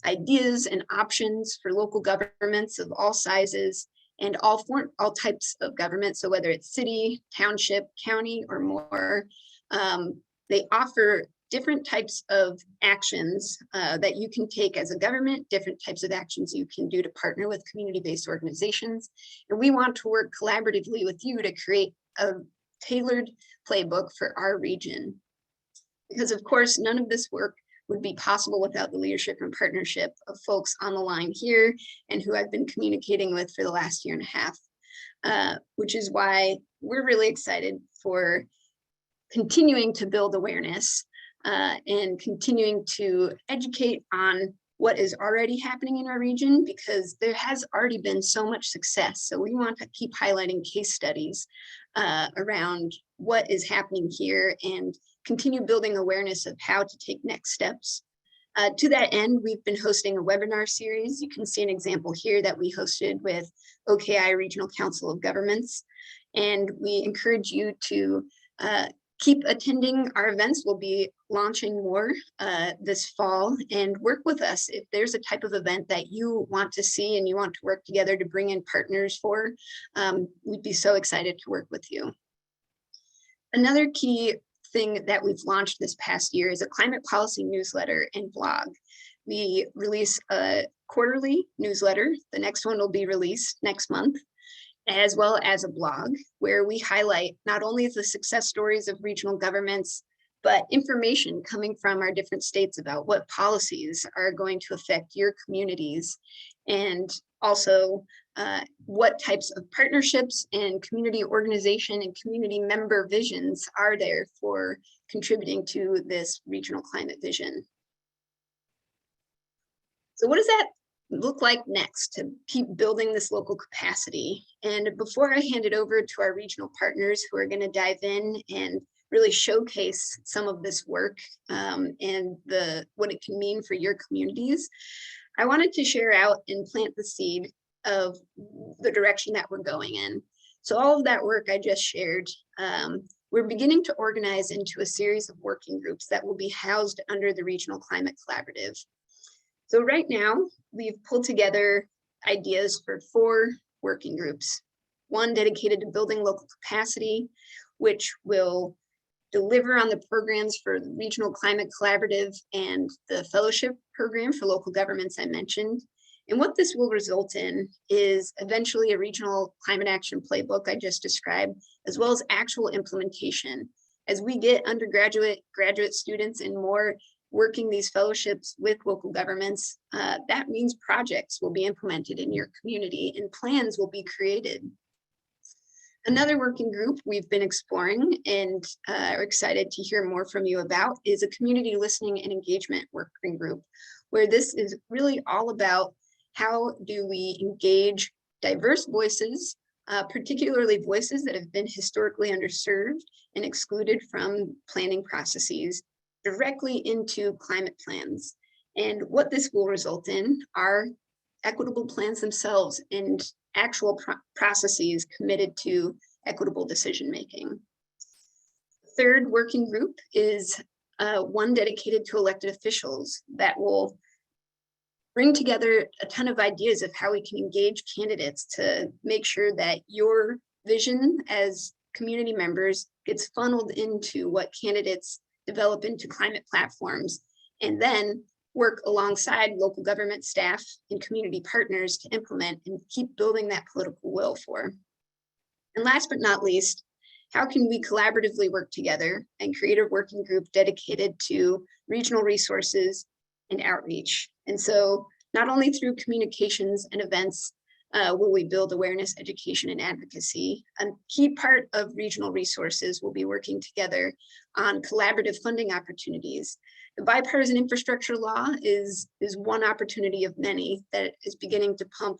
Speaker 2: ideas and options for local governments of all sizes and all types of government. So whether it's city, township, county, or more, they offer different types of actions that you can take as a government, different types of actions you can do to partner with community-based organizations. And we want to work collaboratively with you to create a tailored playbook for our region. Because of course, none of this work would be possible without the leadership and partnership of folks on the line here and who I've been communicating with for the last year and a half, which is why we're really excited for continuing to build awareness and continuing to educate on what is already happening in our region, because there has already been so much success. So we want to keep highlighting case studies around what is happening here and continue building awareness of how to take next steps. To that end, we've been hosting a webinar series. You can see an example here that we hosted with OKI Regional Council of Governments. And we encourage you to keep attending our events. We'll be launching more this fall, and work with us. If there's a type of event that you want to see and you want to work together to bring in partners for, we'd be so excited to work with you. Another key thing that we've launched this past year is a climate policy newsletter and blog. We release a quarterly newsletter. The next one will be released next month, as well as a blog where we highlight not only the success stories of regional governments, but information coming from our different states about what policies are going to affect your communities, and also what types of partnerships and community organization and community member visions are there for contributing to this regional climate vision. So what does that look like next to keep building this local capacity? And before I hand it over to our regional partners who are going to dive in and really showcase some of this work and what it can mean for your communities, I wanted to share out and plant the seed of the direction that we're going in. So all of that work I just shared, we're beginning to organize into a series of working groups that will be housed under the Regional Climate Collaborative. So right now, we've pulled together ideas for 4 working groups. One dedicated to building local capacity, which will deliver on the programs for the Regional Climate Collaborative and the fellowship program for local governments I mentioned. And what this will result in is eventually a regional climate action playbook I just described, as well as actual implementation. As we get undergraduate, graduate students and more working these fellowships with local governments, that means projects will be implemented in your community and plans will be created. Another working group we've been exploring and are excited to hear more from you about is a community listening and engagement working group, where this is really all about how do we engage diverse voices, particularly voices that have been historically underserved and excluded from planning processes, directly into climate plans. And what this will result in are equitable plans themselves and actual processes committed to equitable decision-making. Third working group is one dedicated to elected officials that will bring together a ton of ideas of how we can engage candidates to make sure that your vision as community members gets funneled into what candidates develop into climate platforms, and then work alongside local government staff and community partners to implement and keep building that political will for. And last but not least, how can we collaboratively work together and create a working group dedicated to regional resources and outreach? And so not only through communications and events will we build awareness, education, and advocacy. A key part of regional resources will be working together on collaborative funding opportunities. The bipartisan infrastructure law is one opportunity of many that is beginning to pump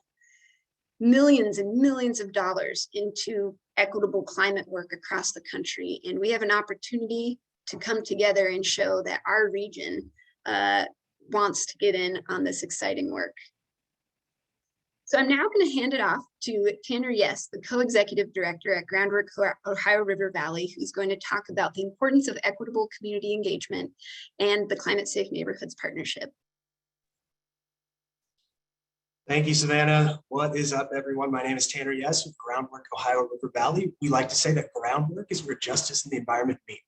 Speaker 2: millions and millions of dollars into equitable climate work across the country. And we have an opportunity to come together and show that our region wants to get in on this exciting work. So I'm now going to hand it off to Tanner Yes, the co-executive director at Groundwork Ohio River Valley, who's going to talk about the importance of equitable community engagement and the Climate Safe Neighborhoods Partnership.
Speaker 6: Thank you, Savannah. What is up, everyone? My name is Tanner Yes with Groundwork Ohio River Valley. We like to say that groundwork is where justice and the environment meet.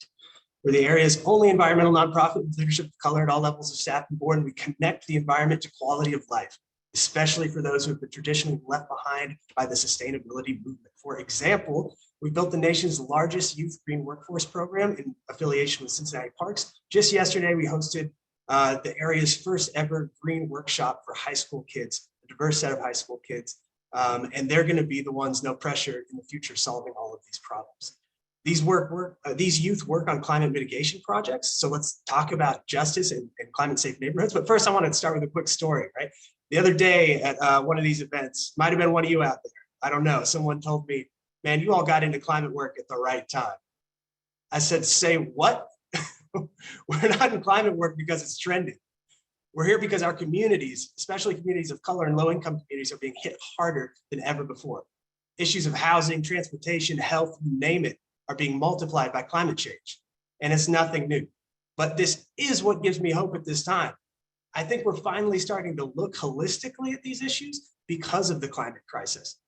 Speaker 6: We're the area's only environmental nonprofit with leadership of color at all levels of staff and board, and we connect the environment to quality of life, especially for those who have been traditionally left behind by the sustainability movement. For example, we built the nation's largest youth green workforce program in affiliation with Cincinnati Parks. Just yesterday, we hosted the area's first ever green workshop for high school kids, a diverse set of high school kids. And they're gonna be the ones, no pressure, in the future solving all of these problems. These youth work on climate mitigation projects. So let's talk about justice and climate safe neighborhoods. But first I wanted to start with a quick story, right? The other day at one of these events, might've been one of you out there, I don't know, someone told me, man, you all got into climate work at the right time. I said, say what? We're not in climate work because it's trending. We're here because our communities, especially communities of color and low-income communities, are being hit harder than ever before. Issues of housing, transportation, health, you name it, are being multiplied by climate change. And it's nothing new. But this is what gives me hope at this time. I think we're finally starting to look holistically at these issues because of the climate crisis.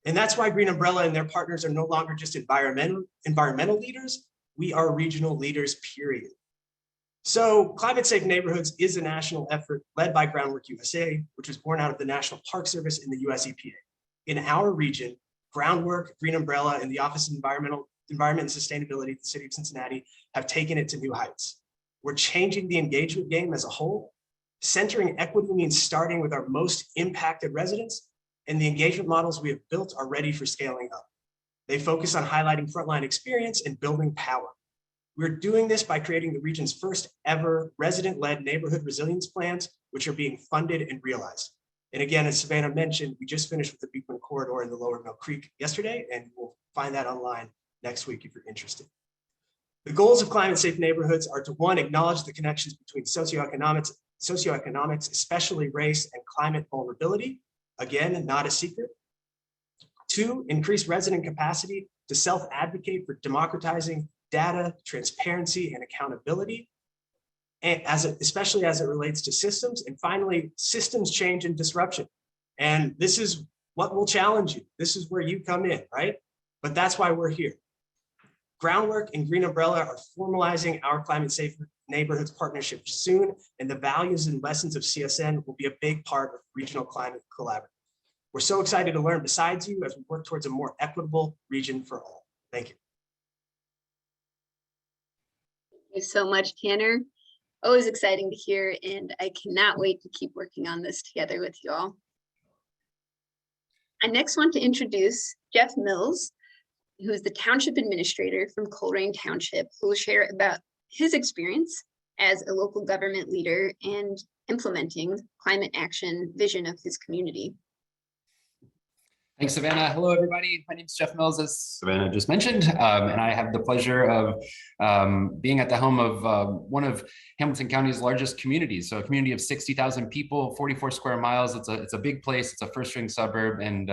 Speaker 6: And that's why Green Umbrella and their partners are no longer just environmental leaders, we are regional leaders, period. So Climate Safe Neighborhoods is a national effort led by Groundwork USA, which was born out of the National Park Service and the US EPA. In our region, Groundwork, Green Umbrella, and the Office of Environment and Sustainability at the City of Cincinnati have taken it to new heights. We're changing the engagement game as a whole. Centering equity means starting with our most impacted residents, and the engagement models we have built are ready for scaling up. They focus on highlighting frontline experience and building power. We're doing this by creating the region's first ever resident-led neighborhood resilience plans, which are being funded and realized. And again, as Savannah mentioned, we just finished with the Beekman Corridor in the Lower Mill Creek yesterday, and we'll find that online next week if you're interested. The goals of climate safe neighborhoods are to, one, acknowledge the connections between socioeconomics, especially race and climate vulnerability. Again, not a secret. Two, increase resident capacity to self-advocate for democratizing data, transparency, and accountability, and especially as it relates to systems. And finally, systems change and disruption. And this is what will challenge you. This is where you come in, right? But that's why we're here. Groundwork and Green Umbrella are formalizing our Climate Safe Neighborhoods Partnership soon, and the values and lessons of CSN will be a big part of Regional Climate Collaborative. We're so excited to learn besides you as we work towards a more equitable region for all. Thank you.
Speaker 2: Thank you so much, Tanner. Always exciting to hear, and I cannot wait to keep working on this together with you all. I next want to introduce Geoff Milz, who is the Township Administrator from Colerain Township, who will share about his experience as a local government leader and implementing climate action vision of his community.
Speaker 7: Thanks, Savannah. Hello, everybody. My name is Geoff Milz, as Savannah just mentioned, and I have the pleasure of being at the helm of one of Hamilton County's largest communities. So a community of 60,000 people, 44 square miles. It's a big place. It's a first-ring suburb, and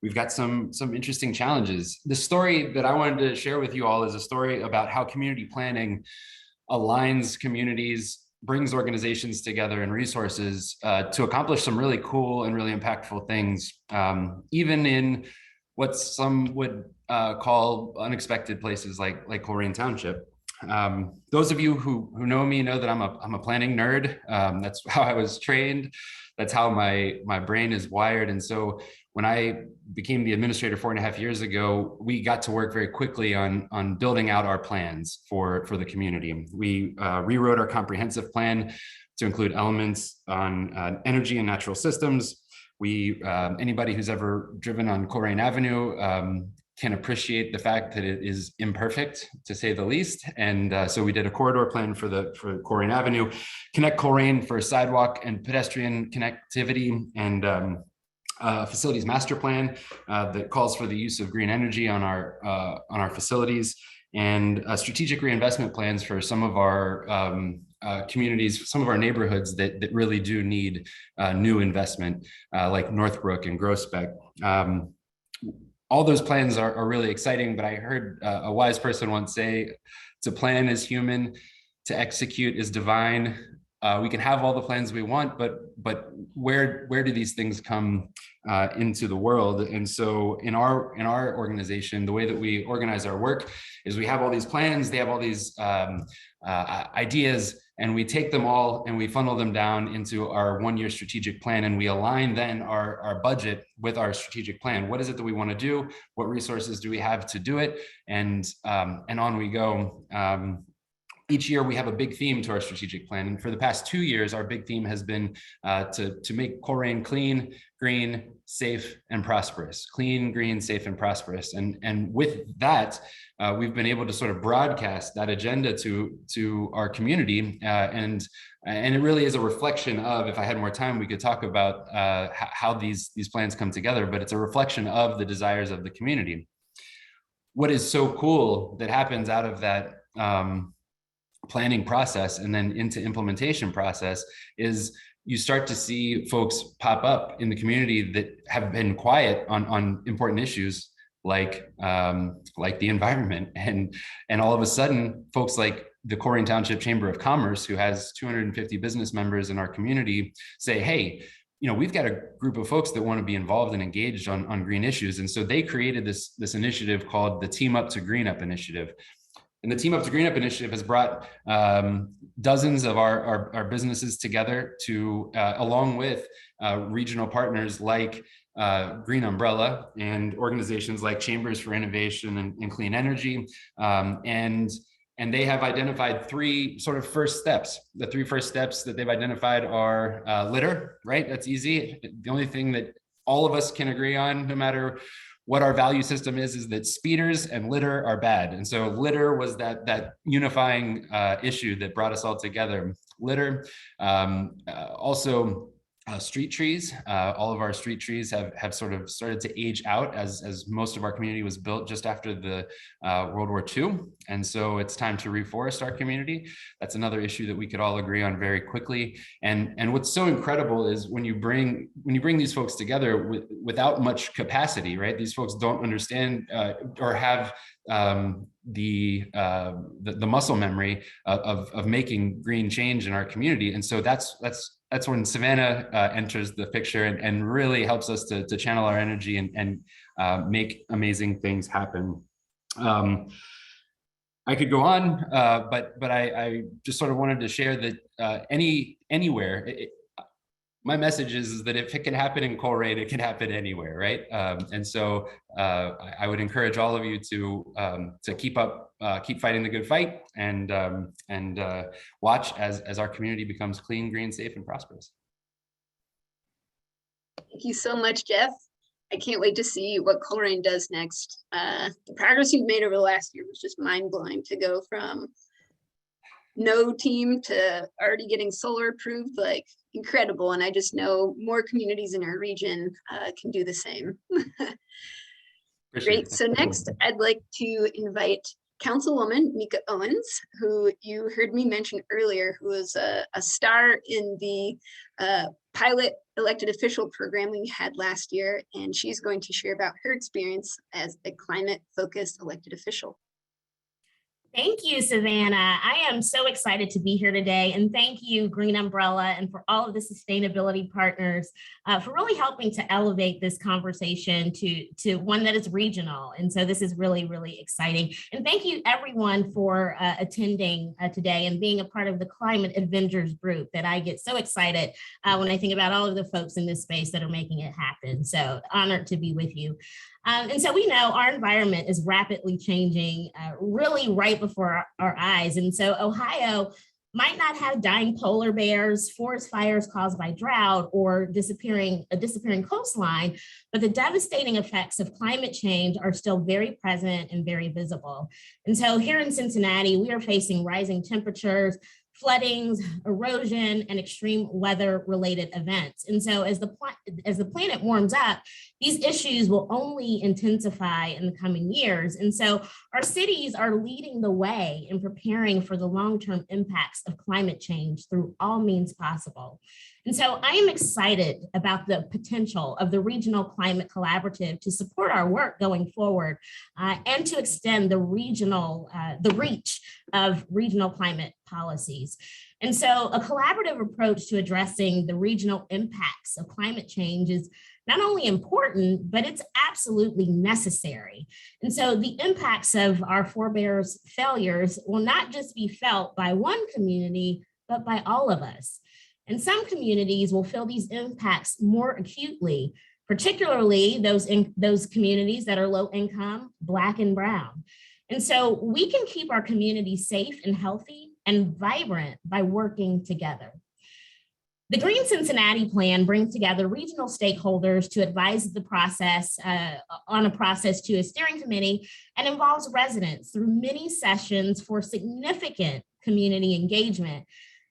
Speaker 7: we've got some interesting challenges. The story that I wanted to share with you all is a story about how community planning aligns communities, brings organizations together and resources to accomplish some really cool and really impactful things, even in what some would call unexpected places like Colerain Township. Those of you who know me know that I'm a planning nerd. That's how I was trained. That's how my brain is wired. And so when I became the administrator 4.5 years ago, we got to work very quickly on building out our plans for the community. We rewrote our comprehensive plan to include elements on energy and natural systems. Anybody who's ever driven on Colerain Avenue can appreciate the fact that it is imperfect, to say the least. And so we did a corridor plan for Colerain Avenue, connect Colerain for sidewalk and pedestrian connectivity, and facilities master plan that calls for the use of green energy on our facilities, and strategic reinvestment plans for some of our communities, some of our neighborhoods that really do need new investment, like Northbrook and Groesbeck. All those plans are really exciting, but I heard a wise person once say, to plan is human, to execute is divine. We can have all the plans we want, but where do these things come into the world? And so in our organization, the way that we organize our work is we have all these plans, they have all these ideas, and we take them all and we funnel them down into our 1-year strategic plan, and we align then our budget with our strategic plan. What is it that we want to do? What resources do we have to do it? And on we go. Each year we have a big theme to our strategic plan. And for the past 2 years, our big theme has been to make Colerain clean, green, safe, and prosperous. Clean, green, safe, and prosperous. And with that, we've been able to sort of broadcast that agenda to our community. And it really is a reflection of, if I had more time, we could talk about how these plans come together, but it's a reflection of the desires of the community. What is so cool that happens out of that planning process and then into implementation process is you start to see folks pop up in the community that have been quiet on important issues like the environment, and all of a sudden folks like the Colerain Township Chamber of Commerce, who has 250 business members in our community, say, hey, we've got a group of folks that want to be involved and engaged on green issues. And so they created this initiative called the Team Up to Green Up Initiative. And the Team Up to Green Up Initiative has brought dozens of our businesses together to, along with regional partners like Green Umbrella and organizations like Chambers for Innovation and Clean Energy. And they have identified 3 sort of first steps. The 3 first steps that they've identified are litter, right? That's easy. The only thing that all of us can agree on, no matter what our value system is that speeders and litter are bad. And so litter was that unifying issue that brought us all together. Litter, also street trees. All of our street trees have sort of started to age out as most of our community was built just after the World War II. And so it's time to reforest our community. That's another issue that we could all agree on very quickly. And what's so incredible is when you bring these folks together without much capacity, right? These folks don't understand or have the muscle memory of making green change in our community. And so that's when Savannah enters the picture and really helps us to channel our energy and make amazing things happen. I could go on, but I just sort of wanted to share that anywhere. My message is that if it can happen in Colerain, it can happen anywhere, right? And so I would encourage all of you to keep fighting the good fight and watch as our community becomes clean, green, safe, and prosperous.
Speaker 2: Thank you so much, Geoff. I can't wait to see what Colerain does next. The progress you've made over the last year was just mind-blowing, to go from no team to already getting solar approved, like incredible. And I just know more communities in our region can do the same. Great. So next, I'd like to invite Councilwoman Mika Owens, who you heard me mention earlier, who was a star in the pilot elected official program we had last year, and she's going to share about her experience as a climate-focused elected official.
Speaker 8: Thank you, Savannah. I am so excited to be here today, and thank you, Green Umbrella, and for all of the sustainability partners for really helping to elevate this conversation to one that is regional. And so this is really, really exciting. And thank you, everyone, for attending today and being a part of the Climate Avengers group that I get so excited when I think about all of the folks in this space that are making it happen. So honored to be with you. And so we know our environment is rapidly changing really right before our eyes. And so Ohio might not have dying polar bears, forest fires caused by drought, or a disappearing coastline, but the devastating effects of climate change are still very present and very visible. And so here in Cincinnati, we are facing rising temperatures, floodings, erosion, and extreme weather-related events. And so as the planet warms up, these issues will only intensify in the coming years. And so our cities are leading the way in preparing for the long-term impacts of climate change through all means possible. And so I am excited about the potential of the Regional Climate Collaborative to support our work going forward and to extend the reach of regional climate policies. And so a collaborative approach to addressing the regional impacts of climate change is not only important, but it's absolutely necessary. And so the impacts of our forebears' failures will not just be felt by one community, but by all of us. And some communities will feel these impacts more acutely, particularly those communities that are low income, Black and brown. And so we can keep our communities safe and healthy and vibrant by working together. The Green Cincinnati Plan brings together regional stakeholders to advise the process on a process to a steering committee and involves residents through many sessions for significant community engagement.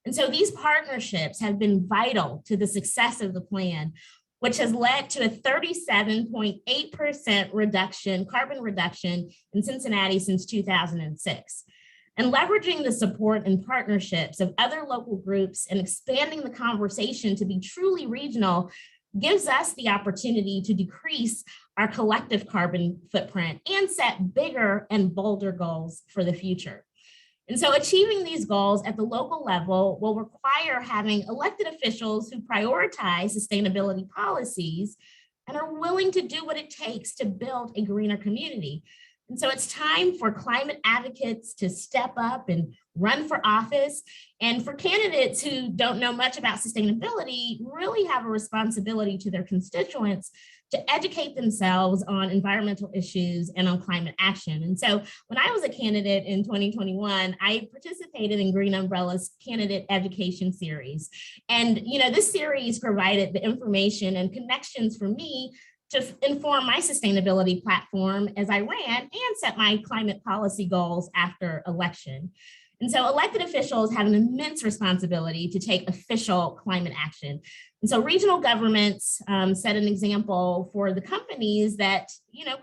Speaker 8: And so these partnerships have been vital to the success of the plan, which has led to a 37.8% carbon reduction in Cincinnati since 2006. And leveraging the support and partnerships of other local groups and expanding the conversation to be truly regional gives us the opportunity to decrease our collective carbon footprint and set bigger and bolder goals for the future. And so achieving these goals at the local level will require having elected officials who prioritize sustainability policies and are willing to do what it takes to build a greener community. And so it's time for climate advocates to step up and run for office. And for candidates who don't know much about sustainability, really have a responsibility to their constituents to educate themselves on environmental issues and on climate action. And so when I was a candidate in 2021, I participated in Green Umbrella's candidate education series. And this series provided the information and connections for me to inform my sustainability platform as I ran and set my climate policy goals after election. And so elected officials have an immense responsibility to take official climate action. And so regional governments set an example for the companies that,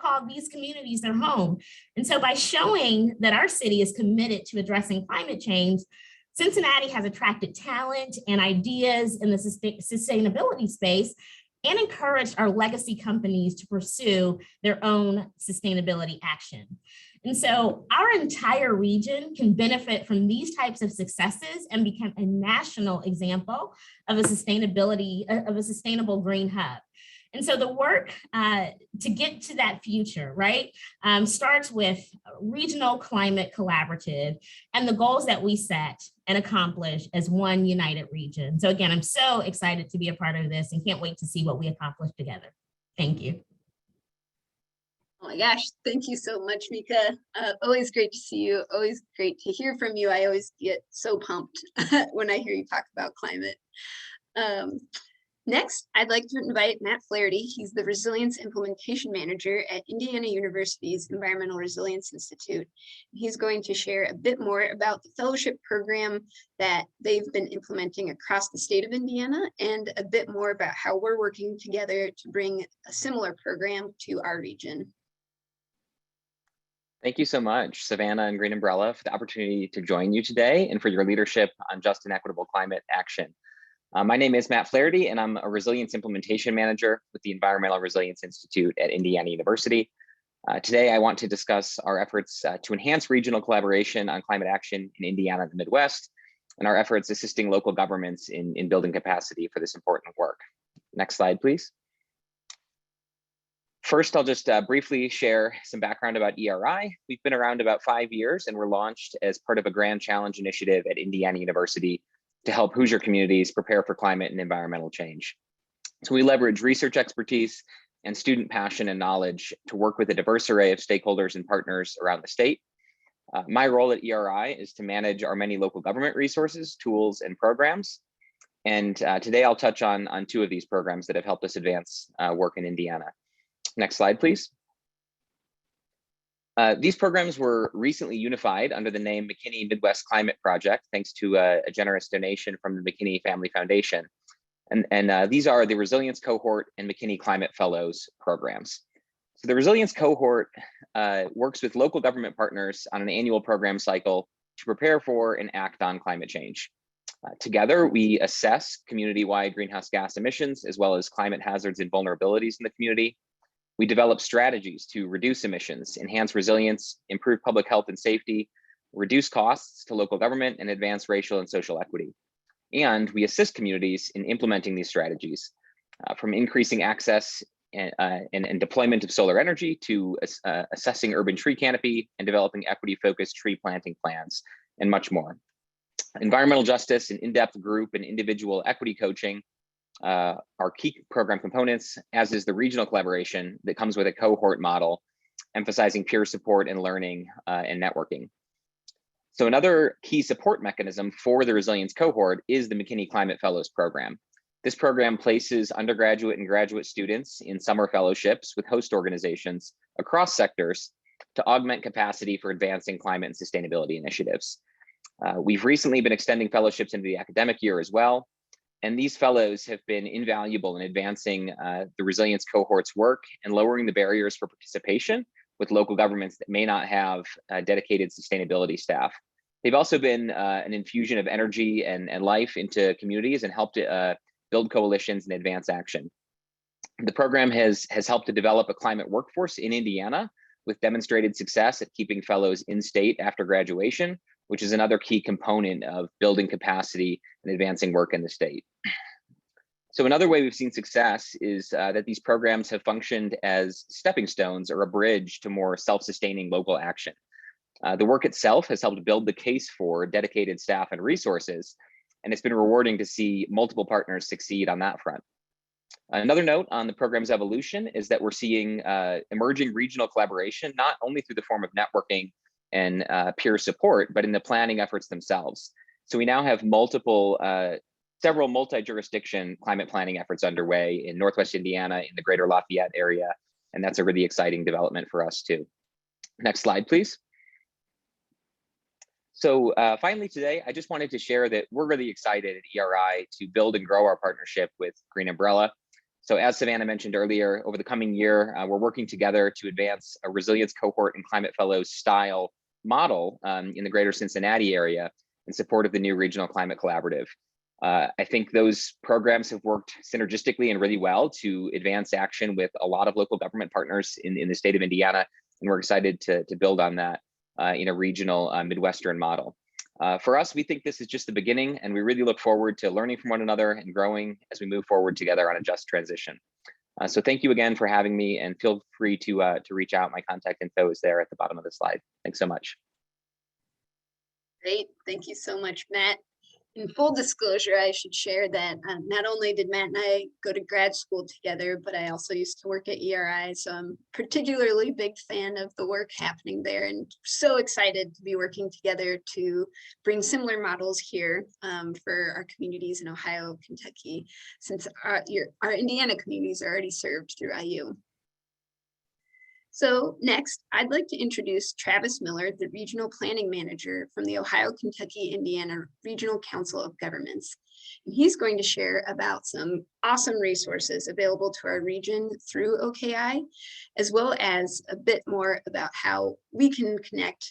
Speaker 8: call these communities their home. And so by showing that our city is committed to addressing climate change, Cincinnati has attracted talent and ideas in the sustainability space and encouraged our legacy companies to pursue their own sustainability action. And so our entire region can benefit from these types of successes and become a national example of a sustainable green hub. And so the work to get to that future, right, starts with Regional Climate Collaborative and the goals that we set and accomplish as one united region. So again, I'm so excited to be a part of this and can't wait to see what we accomplish together. Thank you.
Speaker 2: Oh my gosh, thank you so much, Mika. Always great to see you. Always great to hear from you. I always get so pumped when I hear you talk about climate. Next, I'd like to invite Matt Flaherty. He's the Resilience Implementation Manager at Indiana University's Environmental Resilience Institute. He's going to share a bit more about the fellowship program that they've been implementing across the state of Indiana and a bit more about how we're working together to bring a similar program to our region.
Speaker 9: Thank you so much, Savannah and Green Umbrella, for the opportunity to join you today and for your leadership on just and equitable climate action. My name is Matt Flaherty, and I'm a Resilience Implementation Manager with the Environmental Resilience Institute at Indiana University. Today, I want to discuss our efforts to enhance regional collaboration on climate action in Indiana and the Midwest, and our efforts assisting local governments in building capacity for this important work. Next slide, please. First, I'll just briefly share some background about ERI. We've been around about 5 years, and we're launched as part of a grand challenge initiative at Indiana University to help Hoosier communities prepare for climate and environmental change. So we leverage research expertise and student passion and knowledge to work with a diverse array of stakeholders and partners around the state. My role at ERI is to manage our many local government resources, tools, and programs. And today I'll touch on 2 of these programs that have helped us advance work in Indiana. Next slide, please. These programs were recently unified under the name McKinney Midwest Climate Project, thanks to a generous donation from the McKinney Family Foundation. And these are the Resilience Cohort and McKinney Climate Fellows programs. So the Resilience Cohort works with local government partners on an annual program cycle to prepare for and act on climate change. Together, we assess community-wide greenhouse gas emissions, as well as climate hazards and vulnerabilities in the community. We develop strategies to reduce emissions, enhance resilience, improve public health and safety, reduce costs to local government, and advance racial and social equity. And we assist communities in implementing these strategies, from increasing access and deployment of solar energy to assessing urban tree canopy and developing equity-focused tree planting plans, and much more. Environmental justice and in-depth group and individual equity coaching are key program components, as is the regional collaboration that comes with a cohort model, emphasizing peer support and learning and networking. So another key support mechanism for the Resilience Cohort is the McKinney Climate Fellows Program. This program places undergraduate and graduate students in summer fellowships with host organizations across sectors to augment capacity for advancing climate and sustainability initiatives. We've recently been extending fellowships into the academic year as well. And these fellows have been invaluable in advancing the Resilience Cohort's work and lowering the barriers for participation with local governments that may not have dedicated sustainability staff. They've also been an infusion of energy and life into communities and helped build coalitions and advance action. The program has helped to develop a climate workforce in Indiana with demonstrated success at keeping fellows in state after graduation, which is another key component of building capacity and advancing work in the state. So another way we've seen success is that these programs have functioned as stepping stones or a bridge to more self-sustaining local action. The work itself has helped build the case for dedicated staff and resources, and it's been rewarding to see multiple partners succeed on that front. Another note on the program's evolution is that we're seeing emerging regional collaboration, not only through the form of networking and peer support, but in the planning efforts themselves. So we now have several multi-jurisdiction climate planning efforts underway in Northwest Indiana, in the greater Lafayette area, and that's a really exciting development for us too. Next slide, please. So finally today, I just wanted to share that we're really excited at ERI to build and grow our partnership with Green Umbrella. So as Savannah mentioned earlier, over the coming year, we're working together to advance a Resilience Cohort and Climate Fellows style model in the greater Cincinnati area in support of the new Regional Climate Collaborative. I think those programs have worked synergistically and really well to advance action with a lot of local government partners in the state of Indiana, and we're excited to build on that in a regional Midwestern model. For us, we think this is just the beginning, and we really look forward to learning from one another and growing as we move forward together on a just transition. So thank you again for having me, and feel free to reach out. My contact info is there at the bottom of the slide. Thanks so much.
Speaker 2: Great, thank you so much, Matt. In full disclosure, I should share that not only did Matt and I go to grad school together, but I also used to work at ERI. So I'm particularly big fan of the work happening there and so excited to be working together to bring similar models here for our communities in Ohio, Kentucky, since our Indiana communities are already served through IU. So next, I'd like to introduce Travis Miller, the Regional Planning Manager from the Ohio, Kentucky, Indiana Regional Council of Governments. And he's going to share about some awesome resources available to our region through OKI, as well as a bit more about how we can connect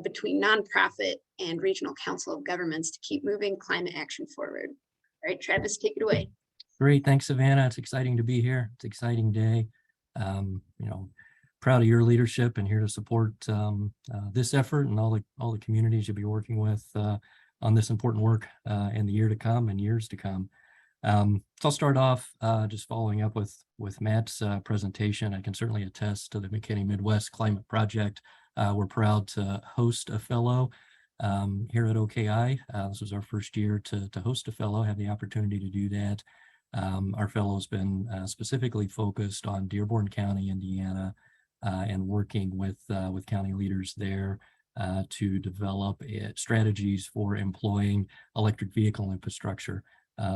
Speaker 2: between nonprofit and Regional Council of Governments to keep moving climate action forward. All right, Travis, take it away.
Speaker 10: Great, thanks, Savannah. It's exciting to be here. It's an exciting day. Proud of your leadership and here to support this effort and all the communities you'll be working with on this important work in the year to come and years to come. So I'll start off just following up with Matt's presentation. I can certainly attest to the McKinney Midwest Climate Project. We're proud to host a fellow here at OKI. This was our first year to host a fellow, have the opportunity to do that. Our fellow has been specifically focused on Dearborn County, Indiana, and working with county leaders there to develop strategies for employing electric vehicle infrastructure.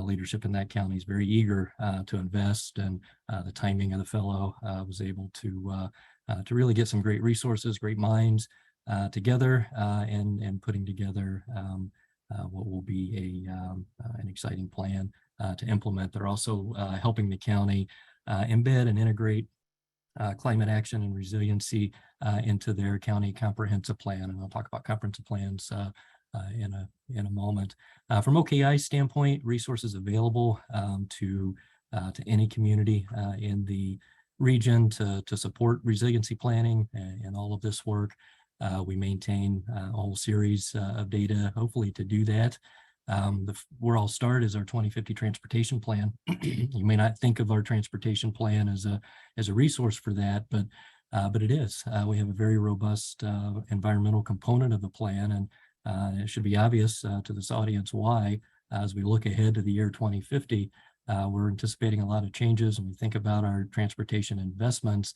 Speaker 10: Leadership in that county is very eager to invest, and the timing of the fellow was able to really get some great resources, great minds together, and putting together what will be an exciting plan to implement. They're also helping the county embed and integrate climate action and resiliency into their county comprehensive plan. And I'll talk about comprehensive plans in a moment. From OKI's standpoint, resources available to any community in the region to support resiliency planning and all of this work. We maintain a whole series of data, hopefully to do that. Where I'll start is our 2050 transportation plan. You may not think of our transportation plan as a resource for that, but it is. We have a very robust environmental component of the plan, and it should be obvious to this audience why, as we look ahead to the year 2050, we're anticipating a lot of changes. When we think about our transportation investments,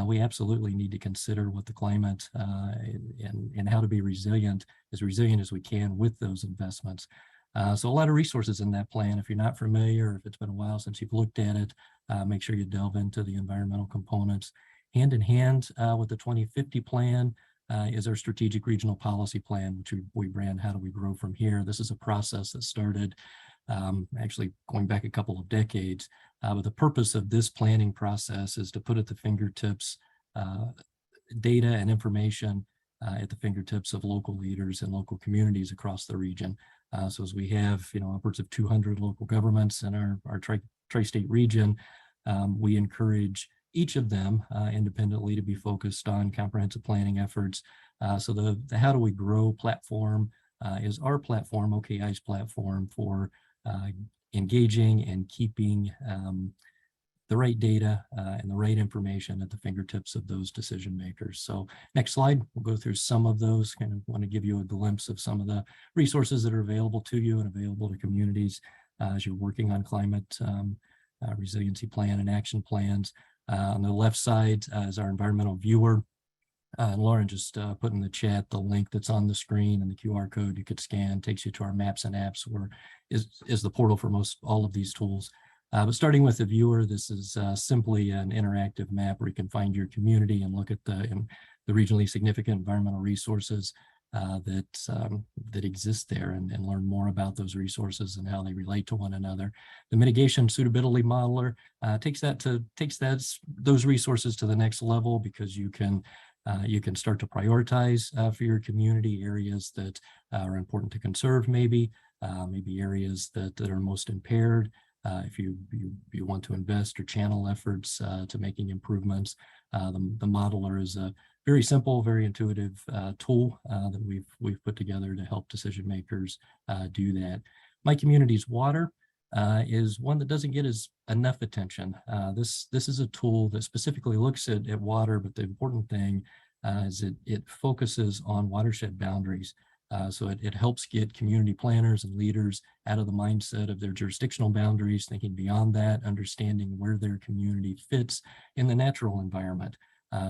Speaker 10: we absolutely need to consider what the climate and how to be resilient as we can with those investments. So a lot of resources in that plan. If you're not familiar, or if it's been a while since you've looked at it, make sure you delve into the environmental components. Hand in hand with the 2050 plan is our strategic regional policy plan, which we brand How Do We Grow From Here. This is a process that started actually going back a couple of decades. But the purpose of this planning process is to put at the fingertips data and information at the fingertips of local leaders and local communities across the region. So as we have, upwards of 200 local governments in our tri-state region, we encourage each of them independently to be focused on comprehensive planning efforts. So the How Do We Grow platform is our platform, OKI's platform for engaging and keeping the right data and the right information at the fingertips of those decision makers. So next slide, we'll go through some of those. Kind of want to give you a glimpse of some of the resources that are available to you and available to communities as you're working on climate resiliency plan and action plans. On the left side is our environmental viewer. And Lauren just put in the chat the link that's on the screen, and the QR code you could scan takes you to our maps and apps, where is the portal for all of these tools. But starting with the viewer, this is simply an interactive map where you can find your community and look at the regionally significant environmental resources that exist there, and learn more about those resources and how they relate to one another. The mitigation suitability modeler takes those resources to the next level, because you can start to prioritize for your community areas that are important to conserve, maybe areas that are most impaired. If you want to invest or channel efforts to making improvements, the modeler is a very simple, very intuitive tool that we've put together to help decision makers do that. My Community's Water is one that doesn't get enough attention. This is a tool that specifically looks at water, but the important thing is it focuses on watershed boundaries. So it helps get community planners and leaders out of the mindset of their jurisdictional boundaries, thinking beyond that, understanding where their community fits in the natural environment.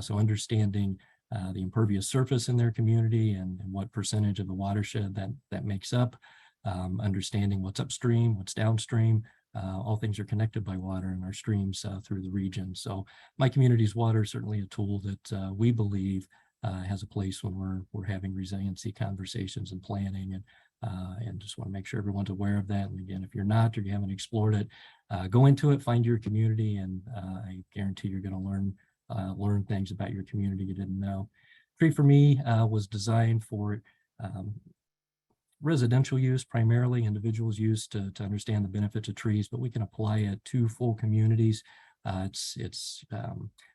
Speaker 10: So understanding the impervious surface in their community and what percentage of the watershed that makes up, understanding what's upstream, what's downstream. All things are connected by water in our streams through the region. So My Community's Water is certainly a tool that we believe has a place when we're having resiliency conversations and planning, and just want to make sure everyone's aware of that. And again, if you're not or you haven't explored it, go into it, find your community, and I guarantee you're going to learn things about your community you didn't know. Tree for Me was designed for residential use, primarily individuals use to understand the benefits of trees, but we can apply it to full communities.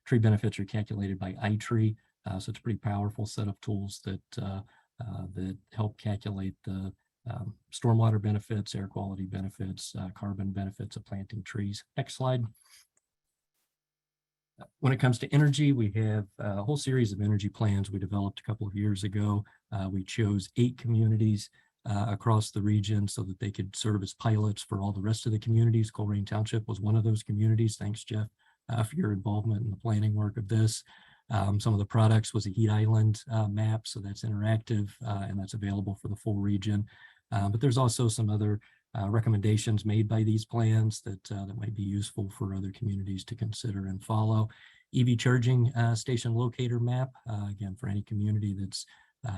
Speaker 10: Tree benefits are calculated by iTree, so it's a pretty powerful set of tools that help calculate the stormwater benefits, air quality benefits, carbon benefits of planting trees. Next slide. When it comes to energy, we have a whole series of energy plans we developed a couple of years ago. We chose 8 communities across the region so that they could serve as pilots for all the rest of the communities. Colerain Township was one of those communities. Thanks, Geoff, for your involvement in the planning work of this. Some of the products was a heat island map, so that's interactive and that's available for the full region. But there's also some other recommendations made by these plans that might be useful for other communities to consider and follow. EV charging station locator map, again, for any community that's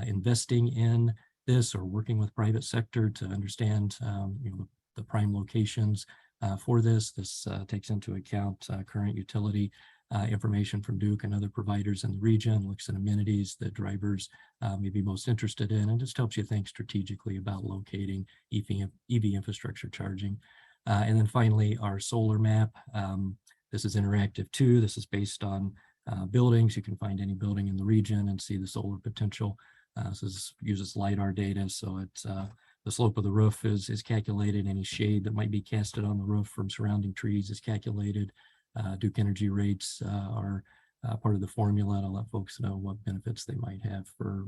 Speaker 10: investing in this or working with private sector to understand the prime locations for this. This takes into account current utility information from Duke and other providers in the region, looks at amenities that drivers may be most interested in, and just helps you think strategically about locating EV infrastructure charging. And then finally, our solar map. This is interactive too. This is based on buildings. You can find any building in the region and see the solar potential. So this uses LiDAR data, so it's the slope of the roof is calculated. Any shade that might be casted on the roof from surrounding trees is calculated. Duke energy rates are part of the formula to let folks know what benefits they might have for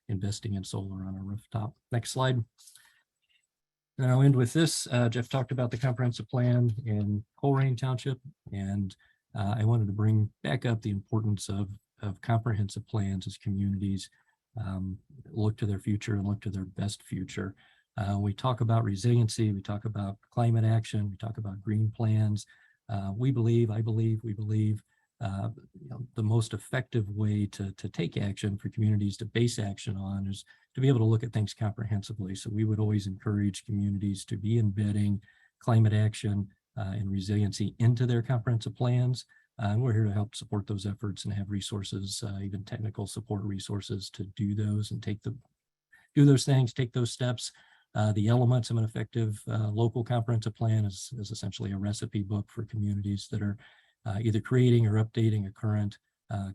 Speaker 10: investing in solar on a rooftop. Next slide. And I'll end with this. Geoff talked about the comprehensive plan in Colerain Township, and I wanted to bring back up the importance of comprehensive plans as communities look to their future and look to their best future. We talk about resiliency, we talk about climate action, we talk about green plans. We believe the most effective way to take action for communities to base action on is to be able to look at things comprehensively. So we would always encourage communities to be embedding climate action and resiliency into their comprehensive plans. And we're here to help support those efforts and have resources, even technical support resources to do those and do those things, take those steps. The elements of an effective local comprehensive plan is essentially a recipe book for communities that are either creating or updating a current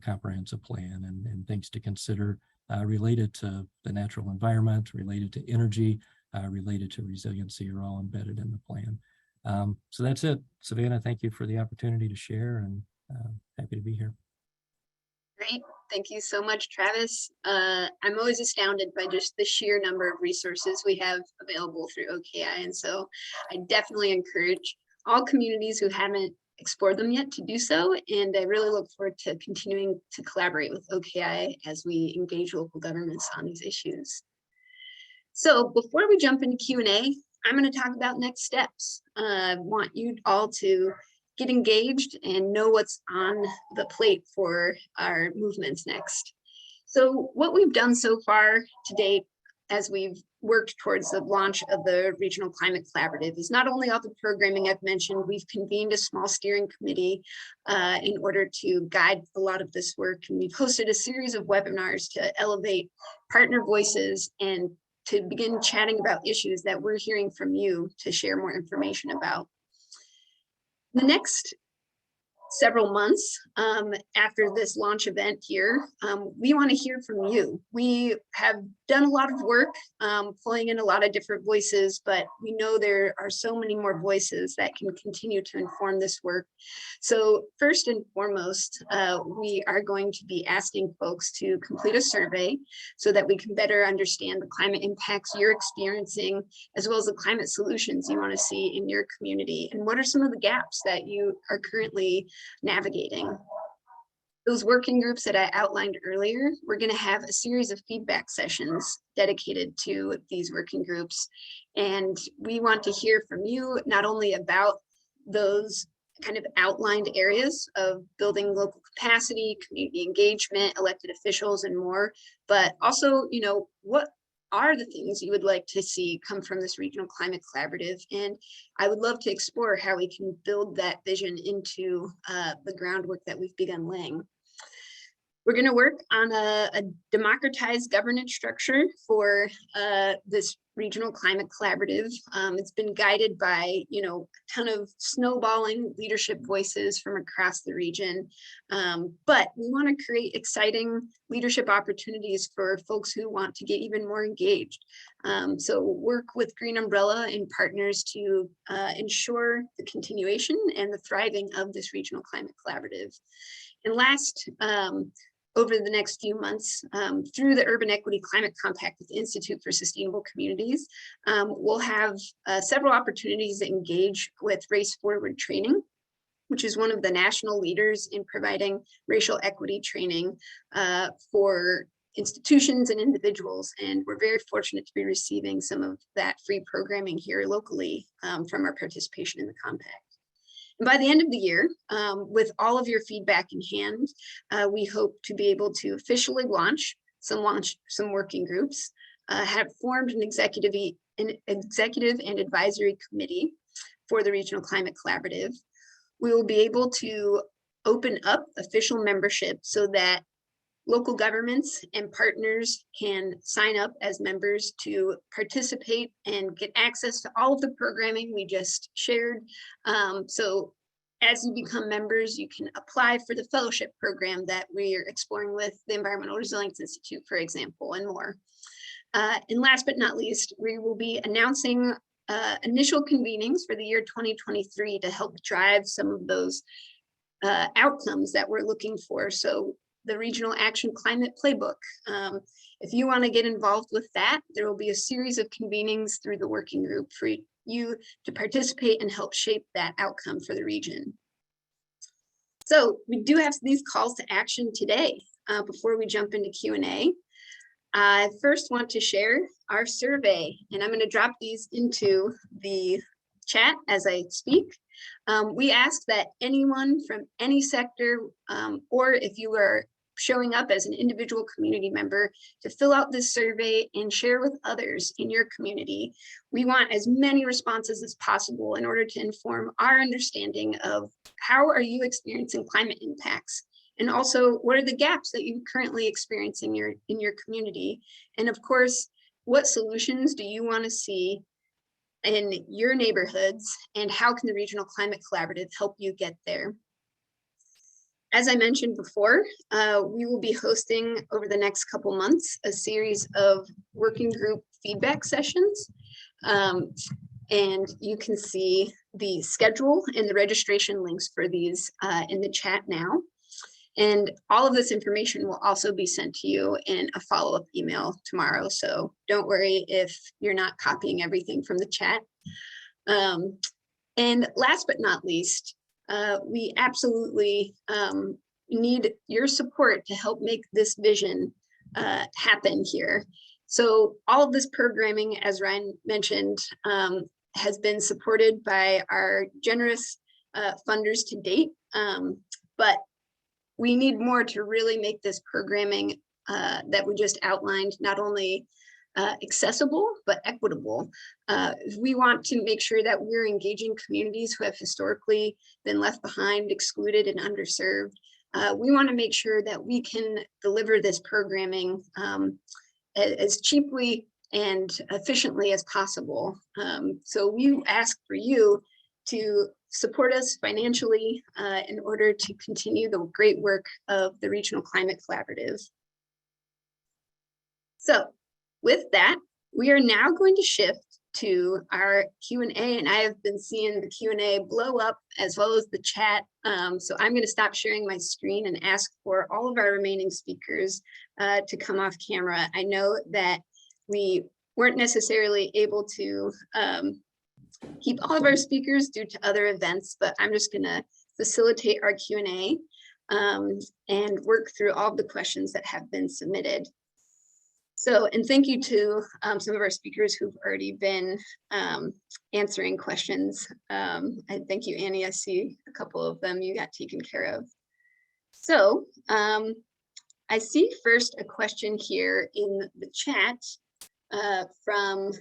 Speaker 10: comprehensive plan, and things to consider related to the natural environment, related to energy, related to resiliency are all embedded in the plan. So that's it. Savannah, thank you for the opportunity to share, and happy to be here.
Speaker 2: Great. Thank you so much, Travis. I'm always astounded by just the sheer number of resources we have available through OKI. And so I definitely encourage all communities who haven't explored them yet to do so. And I really look forward to continuing to collaborate with OKI as we engage local governments on these issues. So before we jump into Q&A, I'm going to talk about next steps. I want you all to get engaged and know what's on the plate for our movements next. So what we've done so far to date, as we've worked towards the launch of the Regional Climate Collaborative, is not only all the programming I've mentioned, we've convened a small steering committee in order to guide a lot of this work. And we've hosted a series of webinars to elevate partner voices and to begin chatting about issues that we're hearing from you to share more information about. The next several months after this launch event here, we want to hear from you. We have done a lot of work, pulling in a lot of different voices, but we know there are so many more voices that can continue to inform this work. So first and foremost, we are going to be asking folks to complete a survey so that we can better understand the climate impacts you're experiencing, as well as the climate solutions you want to see in your community, and what are some of the gaps that you are currently navigating. Those working groups that I outlined earlier, we're going to have a series of feedback sessions dedicated to these working groups. And we want to hear from you not only about those kind of outlined areas of building local capacity, community engagement, elected officials, and more, but also, you know, what are the things you would like to see come from this regional climate collaborative? And I would love to explore how we can build that vision into the groundwork that we've begun laying. We're going to work on a democratized governance structure for this regional climate collaborative. It's been guided by, you know, a ton of snowballing leadership voices from across the region. But we want to create exciting leadership opportunities for folks who want to get even more engaged. So work with Green Umbrella and partners to ensure the continuation and the thriving of this regional climate collaborative. And last, over the next few months, through the Urban Equity Climate Compact with the Institute for Sustainable Communities, we'll have several opportunities to engage with Race Forward training, which is one of the national leaders in providing racial equity training for institutions and individuals. And we're very fortunate to be receiving some of that free programming here locally from our participation in the compact. And by the end of the year, with all of your feedback in hand, we hope to be able to officially launch some working groups, have formed an executive and advisory committee for the Regional Climate Collaborative. We will be able to open up official membership so that local governments and partners can sign up as members to participate and get access to all of the programming we just shared. So as you become members, you can apply for the fellowship program that we are exploring with the Environmental Resilience Institute, for example, and more. And last but not least, we will be announcing initial convenings for the year 2023 to help drive some of those outcomes that we're looking for. So the Regional Action Climate Playbook. If you want to get involved with that, there will be a series of convenings through the working group for you to participate and help shape that outcome for the region. So we do have these calls to action today. Before we jump into Q&A, I first want to share our survey, and I'm going to drop these into the chat as I speak. We ask that anyone from any sector, or if you are showing up as an individual community member, to fill out this survey and share with others in your community. We want as many responses as possible in order to inform our understanding of how are you experiencing climate impacts, and also what are the gaps that you currently experience in your community, and of course, what solutions do you want to see in your neighborhoods, and how can the Regional Climate Collaborative help you get there? As I mentioned before, we will be hosting over the next couple months a series of working group feedback sessions. And you can see the schedule and the registration links for these in the chat now. And all of this information will also be sent to you in a follow-up email tomorrow. So don't worry if you're not copying everything from the chat. And last but not least, we absolutely need your support to help make this vision happen here. So all of this programming, as Ryan mentioned, has been supported by our generous funders to date, but we need more to really make this programming that we just outlined not only accessible, but equitable. We want to make sure that we're engaging communities who have historically been left behind, excluded, and underserved. We want to make sure that we can deliver this programming as cheaply and efficiently as possible. So we ask for you to support us financially in order to continue the great work of the Regional Climate Collaborative. So with that, we are now going to shift to our Q&A, and I have been seeing the Q&A blow up as well as the chat. So I'm going to stop sharing my screen and ask for all of our remaining speakers to come off camera. I know that we weren't necessarily able to keep all of our speakers due to other events, but I'm just going to facilitate our Q&A and work through all of the questions that have been submitted. So, and thank you to some of our speakers who've already been answering questions. I thank you, Annie. I see a couple of them you got taken care of. So I see first a question here in the chat from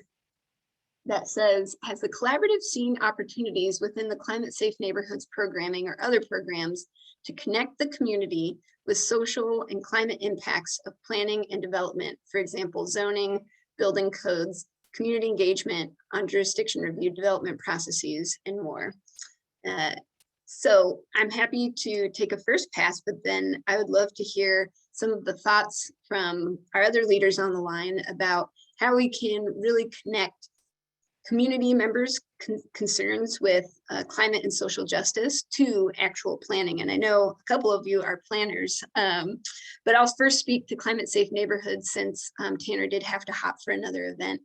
Speaker 2: that says, has the collaborative seen opportunities within the Climate Safe Neighborhoods programming or other programs to connect the community with social and climate impacts of planning and development, for example, zoning, building codes, community engagement on jurisdiction review, development processes, and more? So I'm happy to take a first pass, but then I would love to hear some of the thoughts from our other leaders on the line about how we can really connect community members' concerns with climate and social justice to actual planning. And I know a couple of you are planners, but I'll first speak to Climate Safe Neighborhoods since Tanner did have to hop for another event,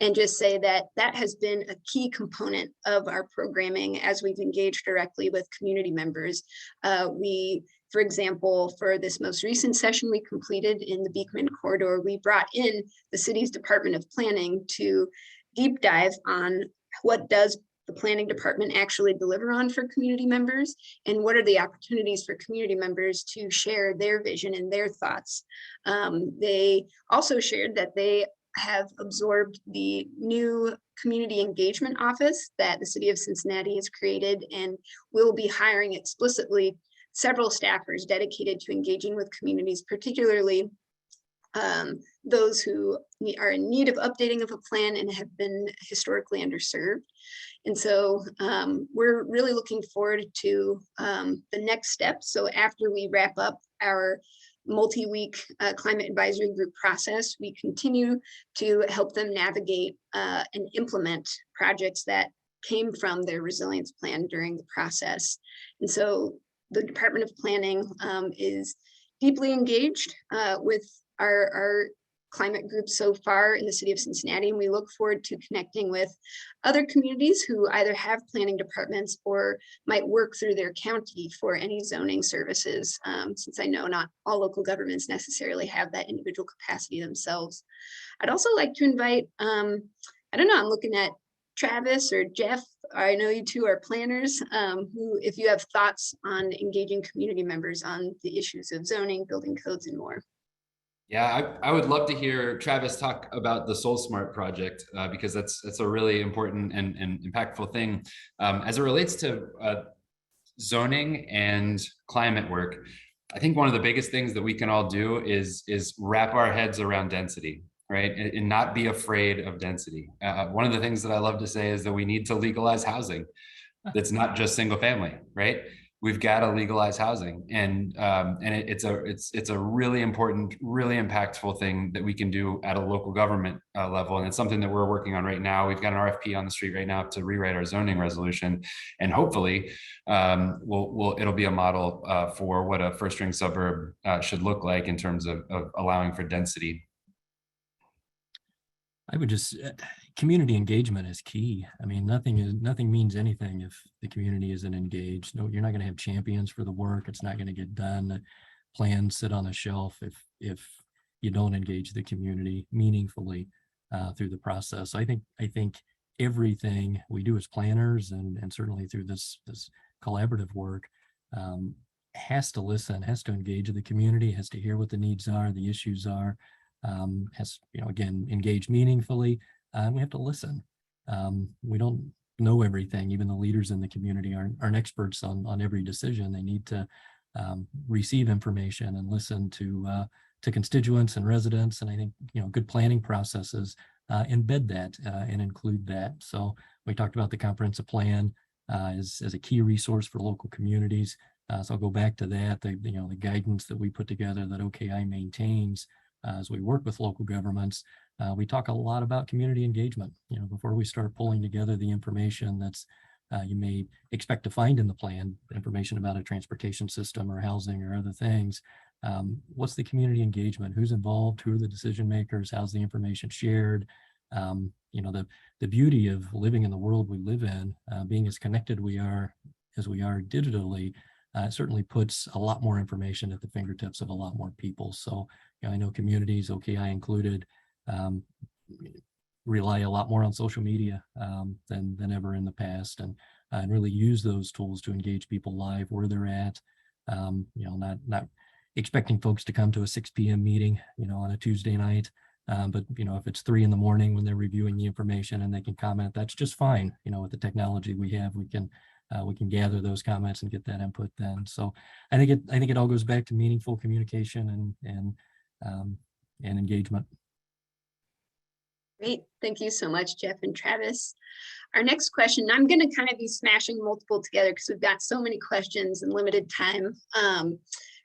Speaker 2: and just say that that has been a key component of our programming as we've engaged directly with community members. For example, for this most recent session we completed in the Beekman corridor, we brought in the city's Department of Planning to deep dive on what does the planning department actually deliver on for community members, and what are the opportunities for community members to share their vision and their thoughts. They also shared that they have absorbed the new community engagement office that the city of Cincinnati has created, and will be hiring explicitly several staffers dedicated to engaging with communities, particularly those who are in need of updating of a plan and have been historically underserved. And so we're really looking forward to the next step. So after we wrap up our multi-week climate advisory group process, we continue to help them navigate and implement projects that came from their resilience plan during the process. And so the Department of Planning is deeply engaged with our climate group so far in the city of Cincinnati, and we look forward to connecting with other communities who either have planning departments or might work through their county for any zoning services, since I know not all local governments necessarily have that individual capacity themselves. I'd also like to invite, I don't know, I'm looking at Travis or Geoff, I know you two are planners, who, if you have thoughts on engaging community members on the issues of zoning, building codes, and more.
Speaker 7: Yeah, I would love to hear Travis talk about the Soul Smart project, because that's a really important and impactful thing. As it relates to zoning and climate work, I think one of the biggest things that we can all do is wrap our heads around density, right? And not be afraid of density. One of the things that I love to say is that we need to legalize housing. That's not just single family, right? We've got to legalize housing, and it's a really important, really impactful thing that we can do at a local government level, and it's something that we're working on right now. We've got an RFP on the street right now to rewrite our zoning resolution, and hopefully, it'll be a model for what a first-ring suburb should look like in terms of allowing for density.
Speaker 10: I would just, community engagement is key. I mean, nothing means anything if the community isn't engaged. No, you're not going to have champions for the work. It's not going to get done. The plans sit on a shelf if you don't engage the community meaningfully through the process. I think everything we do as planners and certainly through this collaborative work has to listen, has to engage the community, has to hear what the needs are, the issues are. Has, again, engage meaningfully, and we have to listen. We don't know everything. Even the leaders in the community aren't experts on every decision. They need to receive information and listen to constituents and residents. And I think, good planning processes embed that and include that. So we talked about the comprehensive plan as a key resource for local communities. So I'll go back to that, the guidance that we put together that OKI maintains as we work with local governments, we talk a lot about community engagement. You know, before we start pulling together the information that's you may expect to find in the plan, information about a transportation system or housing or other things. What's the community engagement? Who's involved? Who are the decision makers? How's the information shared? You know, the beauty of living in the world we live in, being as connected as we are digitally, certainly puts a lot more information at the fingertips of a lot more people. So, you know, I know communities, OKI included, rely a lot more on social media than ever in the past, and really use those tools to engage people live where they're at. You know, not expecting folks to come to a 6 p.m. meeting, you know, on a Tuesday night. But, you know, if it's 3 a.m. when they're reviewing the information and they can comment, that's just fine. You know, with the technology we have, we can gather those comments and get that input then. So I think it all goes back to meaningful communication and engagement.
Speaker 2: Great. Thank you so much, Geoff and Travis. Our next question, I'm going to kind of be smashing multiple together because we've got so many questions and limited time.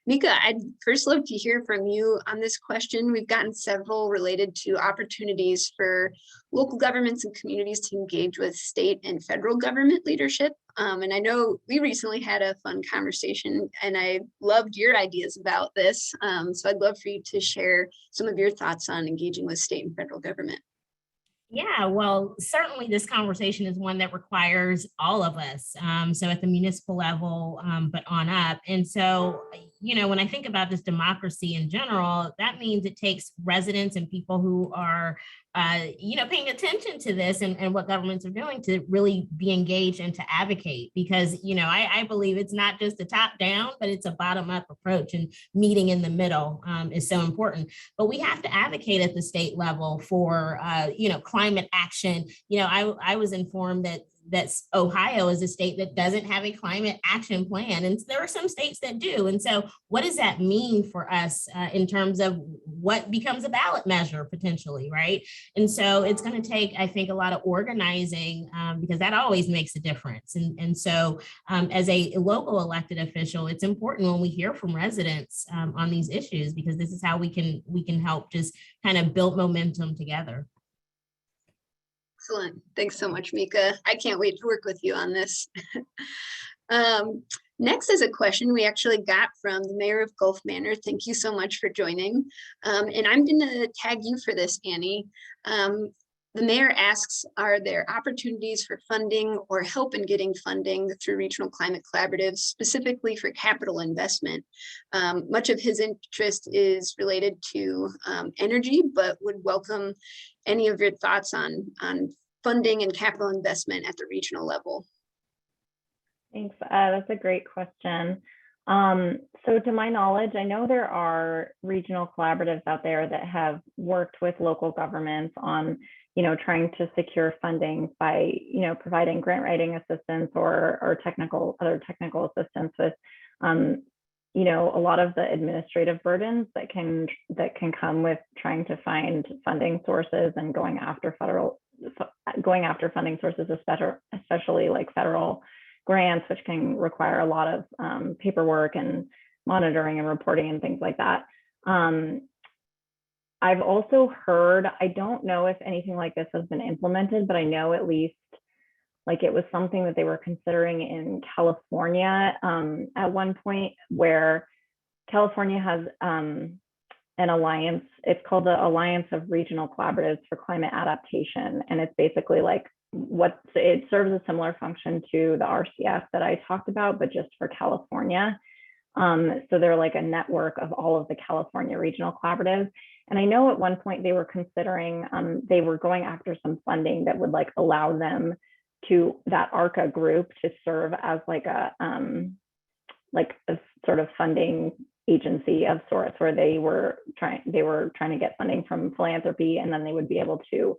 Speaker 2: Mika, I'd first love to hear from you on this question. We've gotten several related to opportunities for local governments and communities to engage with state and federal government leadership. And I know we recently had a fun conversation and I loved your ideas about this. So I'd love for you to share some of your thoughts on engaging with state and federal government.
Speaker 8: Yeah, well, certainly this conversation is one that requires all of us. So at the municipal level, but on up. And so, you know, when I think about this democracy in general, that means it takes residents and people who are, you know, paying attention to this and what governments are doing to really be engaged and to advocate. Because, you know, I believe it's not just a top down, but it's a bottom up approach, and meeting in the middle is so important. But we have to advocate at the state level for, you know, climate action. You know, I was informed that Ohio is a state that doesn't have a climate action plan. And there are some states that do. And so what does that mean for us in terms of what becomes a ballot measure potentially, right? And so it's going to take, I think, a lot of organizing because that always makes a difference. And so as a local elected official, it's important when we hear from residents on these issues, because this is how we can help just kind of build momentum together.
Speaker 2: Excellent. Thanks so much, Mika. I can't wait to work with you on this. Next is a question we actually got from the mayor of Gulf Manor. Thank you so much for joining. And I'm going to tag you for this, Annie. The mayor asks, are there opportunities for funding or help in getting funding through regional climate collaboratives, specifically for capital investment? Much of his interest is related to energy, but would welcome any of your thoughts on funding and capital investment at the regional level.
Speaker 4: Thanks. That's a great question. So to my knowledge, I know there are regional collaboratives out there that have worked with local governments on, you know, trying to secure funding by, you know, providing grant writing assistance or other technical assistance with, you know, a lot of the administrative burdens that can come with trying to find funding sources and going after funding sources, especially like federal grants, which can require a lot of paperwork and monitoring and reporting and things like that. I've also heard, I don't know if anything like this has been implemented, but I know at least like it was something that they were considering in California at one point, where California has an alliance. It's called the Alliance of Regional Collaboratives for Climate Adaptation. And it's basically like it serves a similar function to the RCF that I talked about, but just for California. So they're like a network of all of the California regional collaboratives. And I know at one point they were considering, they were going after some funding that would like allow them to, that ARCA group, to serve as like a sort of funding agency of sorts, where they were trying to get funding from philanthropy, and then they would be able to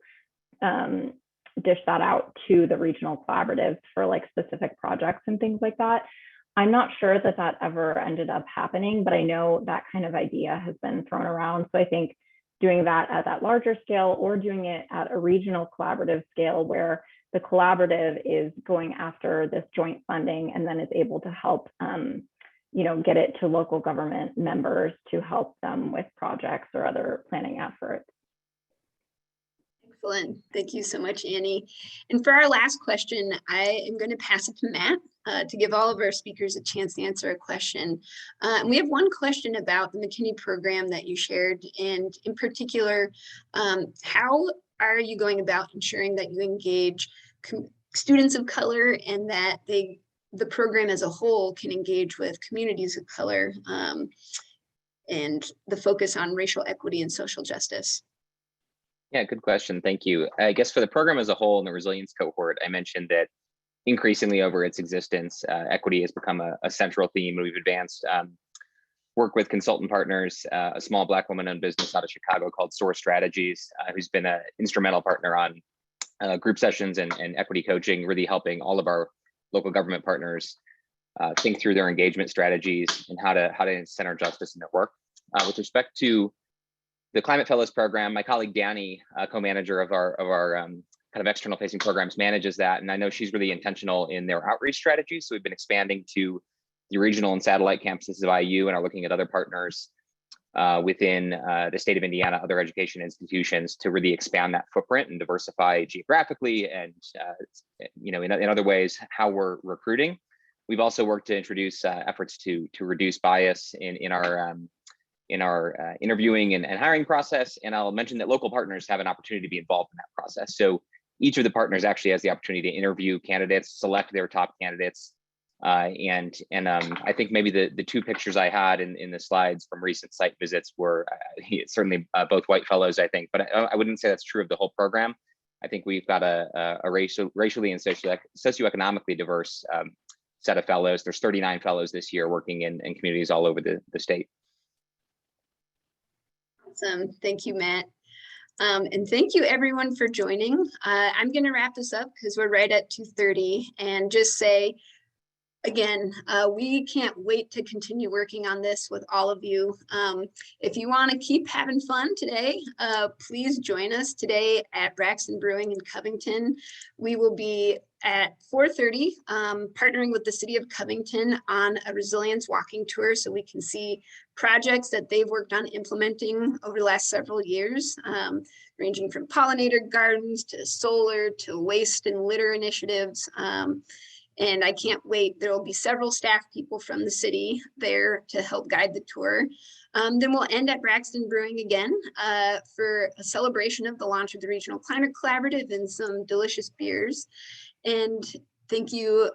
Speaker 4: dish that out to the regional collaboratives for like specific projects and things like that. I'm not sure that that ever ended up happening, but I know that kind of idea has been thrown around. So I think doing that at that larger scale, or doing it at a regional collaborative scale where the collaborative is going after this joint funding and then is able to help get it to local government members to help them with projects or other planning efforts.
Speaker 2: Excellent. Thank you so much, Annie. And for our last question, I am going to pass it to Matt to give all of our speakers a chance to answer a question. And we have one question about the Mckinney program that you shared, and in particular, how are you going about ensuring that you engage students of color and that the program as a whole can engage with communities of color and the focus on racial equity and social justice?
Speaker 9: Yeah, good question. Thank you. I guess for the program as a whole and the resilience cohort, I mentioned that increasingly over its existence, equity has become a central theme. We've advanced work with consultant partners, a small Black woman-owned business out of Chicago called Source Strategies, who's been an instrumental partner on group sessions and equity coaching, really helping all of our local government partners think through their engagement strategies and how to center justice in their work. With respect to the Climate Fellows program, my colleague Danny, co-manager of our kind of external facing programs, manages that. And I know she's really intentional in their outreach strategies. So we've been expanding to the regional and satellite campuses of IU and are looking at other partners within the state of Indiana, other education institutions to really expand that footprint and diversify geographically and in other ways how we're recruiting. We've also worked to introduce efforts to reduce bias in our interviewing and hiring process. And I'll mention that local partners have an opportunity to be involved in that process. So each of the partners actually has the opportunity to interview candidates, select their top candidates. And I think maybe the two pictures I had in the slides from recent site visits were certainly both white fellows, I think, but I wouldn't say that's true of the whole program. I think we've got a racially and socioeconomically diverse set of fellows. There's 39 fellows this year working in communities all over the state.
Speaker 2: Awesome. Thank you, Matt. And thank you everyone for joining. I'm going to wrap this up because we're right at 2:30 and just say, again, we can't wait to continue working on this with all of you. If you want to keep having fun today, please join us today at Braxton Brewing in Covington. We will be at 4:30 partnering with the city of Covington on a resilience walking tour so we can see projects that they've worked on implementing over the last several years, ranging from pollinator gardens to solar to waste and litter initiatives. And I can't wait. There will be several staff people from the city there to help guide the tour. Then we'll end at Braxton Brewing again for a celebration of the launch of the Regional Climate Collaborative and some delicious beers. And thank you,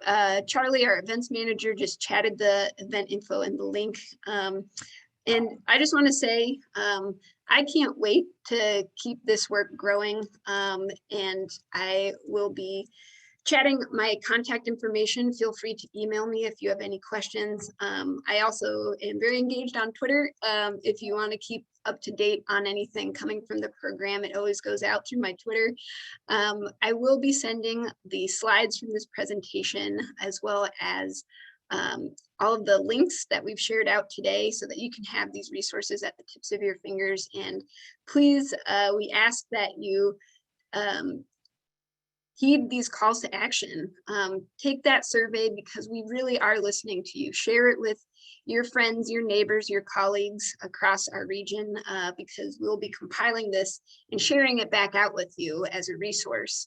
Speaker 2: Charlie, our events manager, just chatted the event info and the link. And I just want to say, I can't wait to keep this work growing. And I will be chatting my contact information. Feel free to email me if you have any questions. I also am very engaged on Twitter. If you want to keep up to date on anything coming from the program, it always goes out through my Twitter. I will be sending the slides from this presentation as well as all of the links that we've shared out today so that you can have these resources at the tips of your fingers. And please, we ask that you heed these calls to action. Take that survey because we really are listening to you. Share it with your friends, your neighbors, your colleagues across our region because we'll be compiling this and sharing it back out with you as a resource.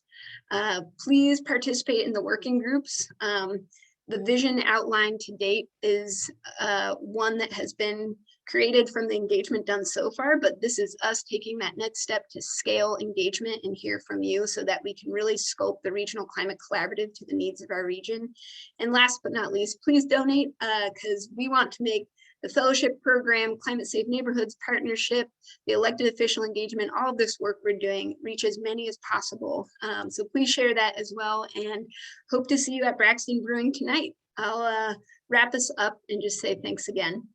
Speaker 2: Please participate in the working groups. The vision outlined to date is one that has been created from the engagement done so far, but this is us taking that next step to scale engagement and hear from you so that we can really scope the Regional Climate Collaborative to the needs of our region. And last but not least, please donate because we want to make the fellowship program, Climate Safe Neighborhoods Partnership, the elected official engagement, all of this work we're doing reach as many as possible. So please share that as well and hope to see you at Braxton Brewing tonight. I'll wrap us up and just say thanks again.